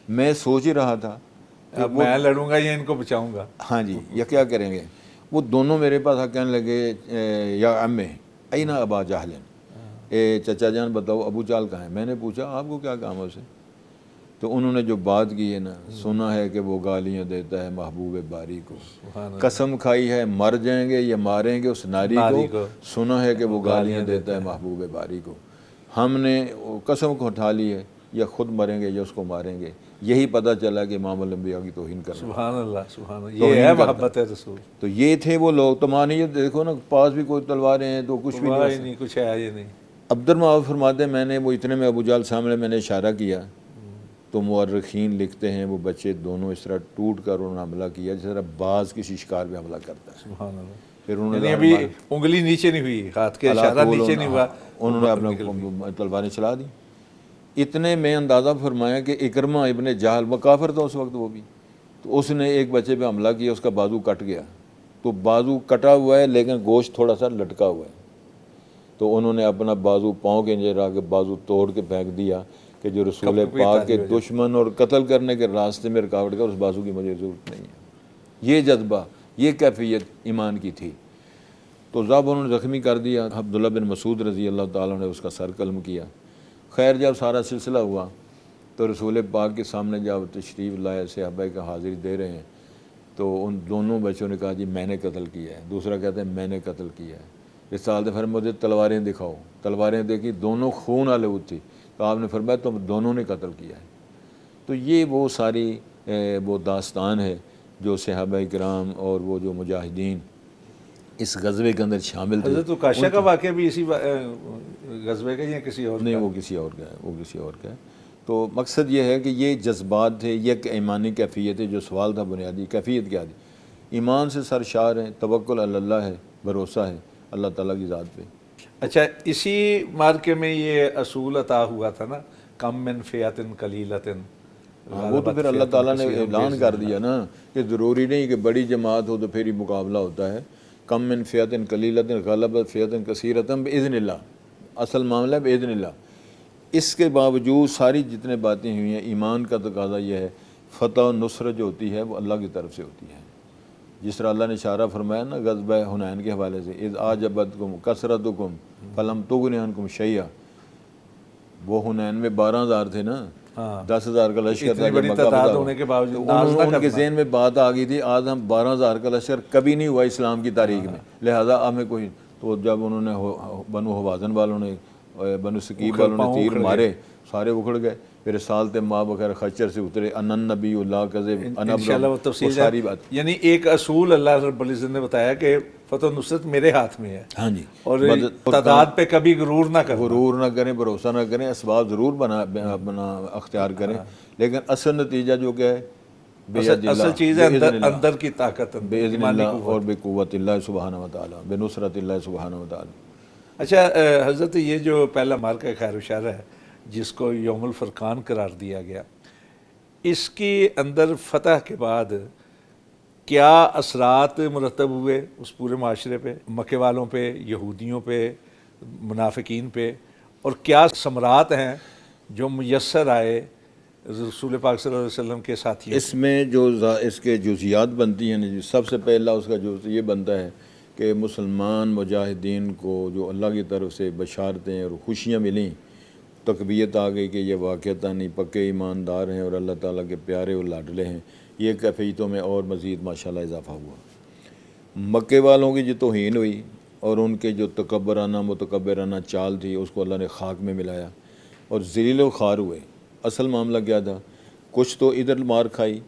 [SPEAKER 3] میں سوچ ہی رہا تھا
[SPEAKER 2] اب میں لڑوں گا یا ان کو بچاؤں گا.
[SPEAKER 3] ہاں جی، یا کیا کریں گے. وہ دونوں میرے پاس آ کہنے لگے یا عمے این ابا جہل، اے چچا جان بتاؤ ابو جہل کہاں ہے. میں نے پوچھا آپ کو کیا کام ہے اسے. تو انہوں نے جو بات کی ہے نا، سنا ہے کہ وہ گالیاں دیتا ہے محبوب باری کو، قسم کھائی ہے مر جائیں گے یا ماریں گے اس ناری کو، سنا ہے کہ وہ گالیاں دیتا ہے محبوب باری کو. ہم نے قسم کو اٹھا لی ہے یا خود مریں گے یا اس کو ماریں گے. یہی پتہ چلا کہ امام الانبیاء کی توہین کرنا.
[SPEAKER 2] سبحان اللہ، سبحان اللہ. یہ ہے محبت رسول.
[SPEAKER 3] تو یہ تھے وہ لوگ. طمانیت دیکھو نا، پاس بھی کوئی تلواریں ہیں تو کچھ بھی
[SPEAKER 2] نہیں، کچھ ہے یہ نہیں.
[SPEAKER 3] عبد الرحمن عوف فرماتے ہیں میں نے وہ اتنے میں ابو جہل سامنے میں نے اشارہ کیا تو مورخین لکھتے ہیں وہ بچے دونوں اس طرح ٹوٹ کر انہوں نے حملہ کیا جس طرح باز کسی شکار پہ حملہ کرتا ہے.
[SPEAKER 2] سبحان اللہ.
[SPEAKER 3] پھر انہوں نے
[SPEAKER 2] ابھی انگلی نیچے نہیں ہوئی، ہاتھ کے اشارہ نیچے نہیں ہوا،
[SPEAKER 3] انہوں نے اپنا تلواریں چلا دی. اتنے میں اندازہ فرمایا کہ اکرمہ ابن جہل وہ کافر تھا اس وقت وہ بھی. تو اس نے ایک بچے پہ حملہ کیا، اس کا بازو کٹ گیا. تو بازو کٹا ہوا ہے لیکن گوشت تھوڑا سا لٹکا ہوا ہے. تو انہوں نے اپنا بازو پاؤں کے نیچے رکھ کے بازو توڑ کے پھینک دیا کہ جو رسول
[SPEAKER 2] کب کوئی
[SPEAKER 3] پاک کے
[SPEAKER 2] تاجر ہو
[SPEAKER 3] دشمن اور قتل کرنے کے راستے میں رکاوٹ کا، اس بازو کی مجھے ضرورت نہیں ہے۔ یہ جذبہ، یہ کیفیت ایمان کی تھی۔ تو جب انہوں نے زخمی کر دیا، عبداللہ بن مسعود رضی اللہ تعالیٰ نے اس کا سر قلم کیا۔ خیر جب سارا سلسلہ ہوا تو رسول پاک کے سامنے جب تشریف لائے، صحابہ کا حاضری دے رہے ہیں، تو ان دونوں بچوں نے کہا جی میں نے قتل کیا ہے، دوسرا کہتا ہے میں نے قتل کیا ہے۔ رسالت فرمایا مجھے تلواریں دکھاؤ، تلواریں دیکھی، دونوں خون آلود تھی، تو آپ نے فرمایا تم دونوں نے قتل کیا ہے۔ تو یہ وہ ساری وہ داستان ہے جو صحابہ کرام اور وہ جو مجاہدین اس غزوے کے اندر شامل تھے۔
[SPEAKER 2] حضرت عکاشہ کا واقعہ بھی اسی غزوے کا یا کسی اور
[SPEAKER 3] نہیں، وہ کسی اور کا ہے، وہ کسی اور کا ہے۔ تو مقصد یہ ہے کہ یہ جذبات تھے، یہ ایک ایمانی کیفیت ہے۔ جو سوال تھا بنیادی کیفیت کیا تھی؟ ایمان سے سرشار ہیں، توکل علی اللہ ہے، بھروسہ ہے اللہ تعالیٰ کی ذات پہ۔
[SPEAKER 2] اچھا، اسی مارکے میں یہ اصول عطا ہوا تھا نا، کم من فیات قلیلۃ،
[SPEAKER 3] وہ تو پھر اللہ تعالیٰ نے اعلان کر دیا نا کہ ضروری نہیں کہ بڑی جماعت ہو تو پھر ہی مقابلہ ہوتا ہے۔ کم من فیات قلیلۃ غلبت فیات کثیرۃ باذن اللہ، اصل معاملہ ہے باذن اللہ۔ اس کے باوجود ساری جتنے باتیں ہوئی ہیں، ایمان کا تقاضا یہ ہے، فتح و نصرت جو ہوتی ہے وہ اللہ کی طرف سے ہوتی ہے۔ جس طرح اللہ نے اشارہ فرمایا نا غزوہ حنین کے حوالے سے، اذ اعجبتکم کثرتکم فلم تغن عنکم شیئا، وہ حنین میں 12,000 تھے نا، 10,000 کا لشکر تھا،
[SPEAKER 2] بڑی تعداد ہونے کے باوجود
[SPEAKER 3] ان کے ذہن میں بات آ گئی تھی آج ہم 12,000 کا لشکر کبھی نہیں ہوا اسلام کی تاریخ میں، لہذا ہمیں کوئی، تو جب انہوں نے بنو حوازن والوں نے، بنو ثقیف والوں نے تیر مارے، سارے اکھڑ گئے۔ پھر سالت ماں بغیر خچر سے اترے، ان نبی اللہ کذب
[SPEAKER 2] انشاءاللہ وہ تفصیل
[SPEAKER 3] ساری بات۔
[SPEAKER 2] یعنی ایک اصول اللہ رب العزت نے بتایا کہ فتح و نصرت میرے ہاتھ میں ہے،
[SPEAKER 3] ہاں جی،
[SPEAKER 2] اور تعداد پہ کبھی غرور نہ کریں،
[SPEAKER 3] غرور نہ کریں، بھروسہ نہ کریں، اسباب ضرور بنا اختیار کریں، لیکن اصل نتیجہ جو کیا ہے بِیَدِ اللہ،
[SPEAKER 2] اصل چیز ہے اندر کی طاقت،
[SPEAKER 3] بِإِذْنِ اللہ اور بِقُوَّتِ اللہ سبحانہ وتعالیٰ، بِنُصرتِ اللہ سبحانہ وتعالیٰ۔
[SPEAKER 2] اچھا حضرت، یہ جو پہلا مارکہ خیر و شر ہے جس کو یوم الفرقان قرار دیا گیا، اس کی اندر فتح کے بعد کیا اثرات مرتب ہوئے اس پورے معاشرے پہ، مکے والوں پہ، یہودیوں پہ، منافقین پہ، اور کیا ثمرات ہیں جو میسر آئے رسول پاک صلی اللہ علیہ وسلم کے ساتھیوں؟
[SPEAKER 3] اس میں جو اس کے جزیات بنتی ہیں نا، سب سے پہلا اس کا جز یہ بنتا ہے کہ مسلمان مجاہدین کو جو اللہ کی طرف سے بشارتیں اور خوشیاں ملیں، تقویت آ گئی کہ یہ واقعتاً ہی پکے ایماندار ہیں اور اللہ تعالیٰ کے پیارے اور لاڈلے ہیں، یہ کیفیتوں میں اور مزید ماشاءاللہ اضافہ ہوا۔ مکے والوں کی جو توہین ہوئی اور ان کے جو تکبرانہ متکبرانہ چال تھی، اس کو اللہ نے خاک میں ملایا اور ذلیل و خوار ہوئے۔ اصل معاملہ کیا تھا؟ کچھ تو ادھر مار کھائی،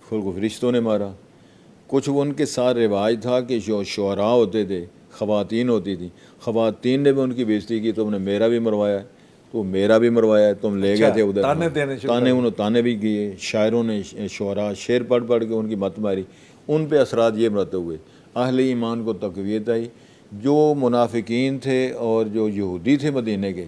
[SPEAKER 3] فرشتوں نے مارا، کچھ وہ ان کے ساتھ رواج تھا کہ جو شعراء ہوتے تھے، خواتین ہوتی تھیں، خواتین نے بھی ان کی بےزتی کی، تم نے میرا بھی مروایا ہے، تو میرا بھی مروایا ہے، تم لے گئے تھے ادھر، تانے بھی کیے، شاعروں نے شعراء شعر پڑھ پڑھ کے ان کی مت ماری، ان پہ اثرات یہ مرتب ہوئے۔ اہل ایمان کو تقویت آئی، جو منافقین تھے اور جو یہودی تھے مدینے کے،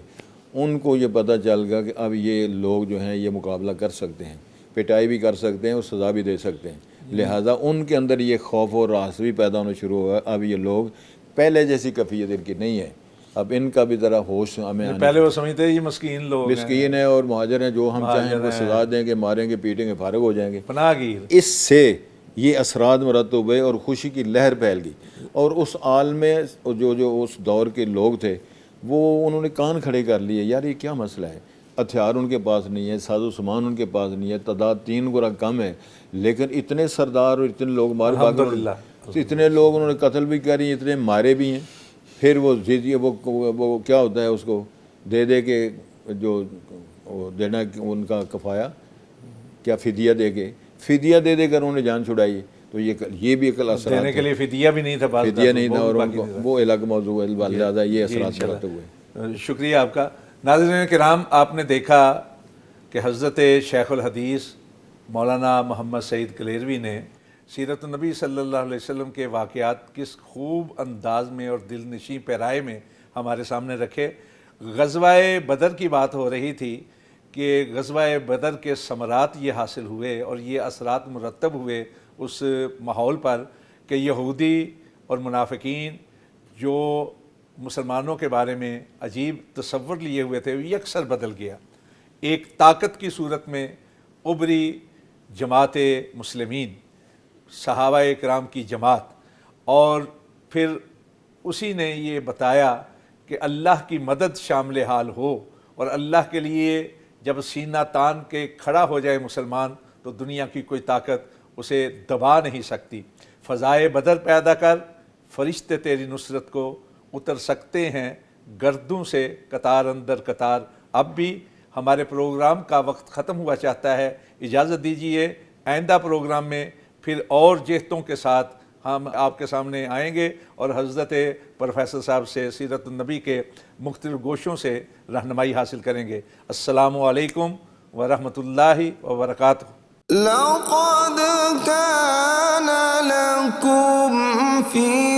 [SPEAKER 3] ان کو یہ پتہ چل گیا کہ اب یہ لوگ جو ہیں یہ مقابلہ کر سکتے ہیں، پٹائی بھی کر سکتے ہیں اور سزا بھی دے سکتے ہیں، لہٰذا ان کے اندر یہ خوف اور راس بھی پیدا ہونا شروع ہوا۔ اب یہ لوگ پہلے جیسی کیفیت ان کی نہیں ہے، اب ان کا بھی ذرا ہوش ہمیں،
[SPEAKER 2] پہلے وہ سمجھتے ہیں یہ مسکین لوگ
[SPEAKER 3] مسکین ہیں اور مہاجر ہیں، جو ہم چاہیں وہ سزا دیں گے، ماریں گے، پیٹیں گے، فارغ ہو جائیں گے۔
[SPEAKER 2] پناہ گیر
[SPEAKER 3] اس سے یہ اثرات مرتب ہوئے اور خوشی کی لہر پھیل گئی، اور اس عالم میں جو اس دور کے لوگ تھے وہ انہوں نے کان کھڑے کر لیے، یار یہ کیا مسئلہ ہے، ہتھیار ان کے پاس نہیں ہے، ساز و سامان ان کے پاس نہیں ہے، تعداد 3 گنا کم ہے، لیکن اتنے سردار اور اتنے لوگ مار بھاگ، اتنے لوگ انہوں نے قتل بھی کری، اتنے مارے بھی ہیں۔ پھر وہ وہ کیا ہوتا ہے، اس کو دے کے جو دینا ان کا کفایا، کیا فدیہ دے کے، فدیہ دے کر انہوں نے جان چھڑائی، تو یہ بھی ایک اثرات
[SPEAKER 2] دینے کے لیے فدیہ بھی نہیں تھا،
[SPEAKER 3] فدیہ نہیں تھا، اور ان کو وہ الگ موضوع ہے، لہٰذا یہ اثرات مرتب ہوئے۔
[SPEAKER 2] شکریہ آپ کا۔ ناظرین کرام، آپ نے دیکھا کہ حضرت شیخ الحدیث مولانا محمد سعید کلیروی نے سیرت النبی صلی اللہ علیہ وسلم کے واقعات کس خوب انداز میں اور دل نشیں پیرائے میں ہمارے سامنے رکھے۔ غزوہ بدر کی بات ہو رہی تھی کہ غزوہ بدر کے ثمرات یہ حاصل ہوئے اور یہ اثرات مرتب ہوئے اس ماحول پر کہ یہودی اور منافقین جو مسلمانوں کے بارے میں عجیب تصور لیے ہوئے تھے، یکسر بدل گیا۔ ایک طاقت کی صورت میں ابری جماعت مسلمین، صحابہ اکرام کی جماعت، اور پھر اسی نے یہ بتایا کہ اللہ کی مدد شامل حال ہو، اور اللہ کے لیے جب سینہ تان کے کھڑا ہو جائے مسلمان تو دنیا کی کوئی طاقت اسے دبا نہیں سکتی۔ فضائے بدر پیدا کر، فرشتے تیری نصرت کو اتر سکتے ہیں گردوں سے قطار اندر قطار۔ اب بھی ہمارے پروگرام کا وقت ختم ہوا چاہتا ہے، اجازت دیجیے آئندہ پروگرام میں پھر اور جہتوں کے ساتھ ہم آپ کے سامنے آئیں گے اور حضرت پروفیسر صاحب سے سیرت النبی کے مختلف گوشوں سے رہنمائی حاصل کریں گے۔ السلام علیکم ورحمۃ اللہ وبرکاتہ۔
[SPEAKER 1] لقد كان لكم في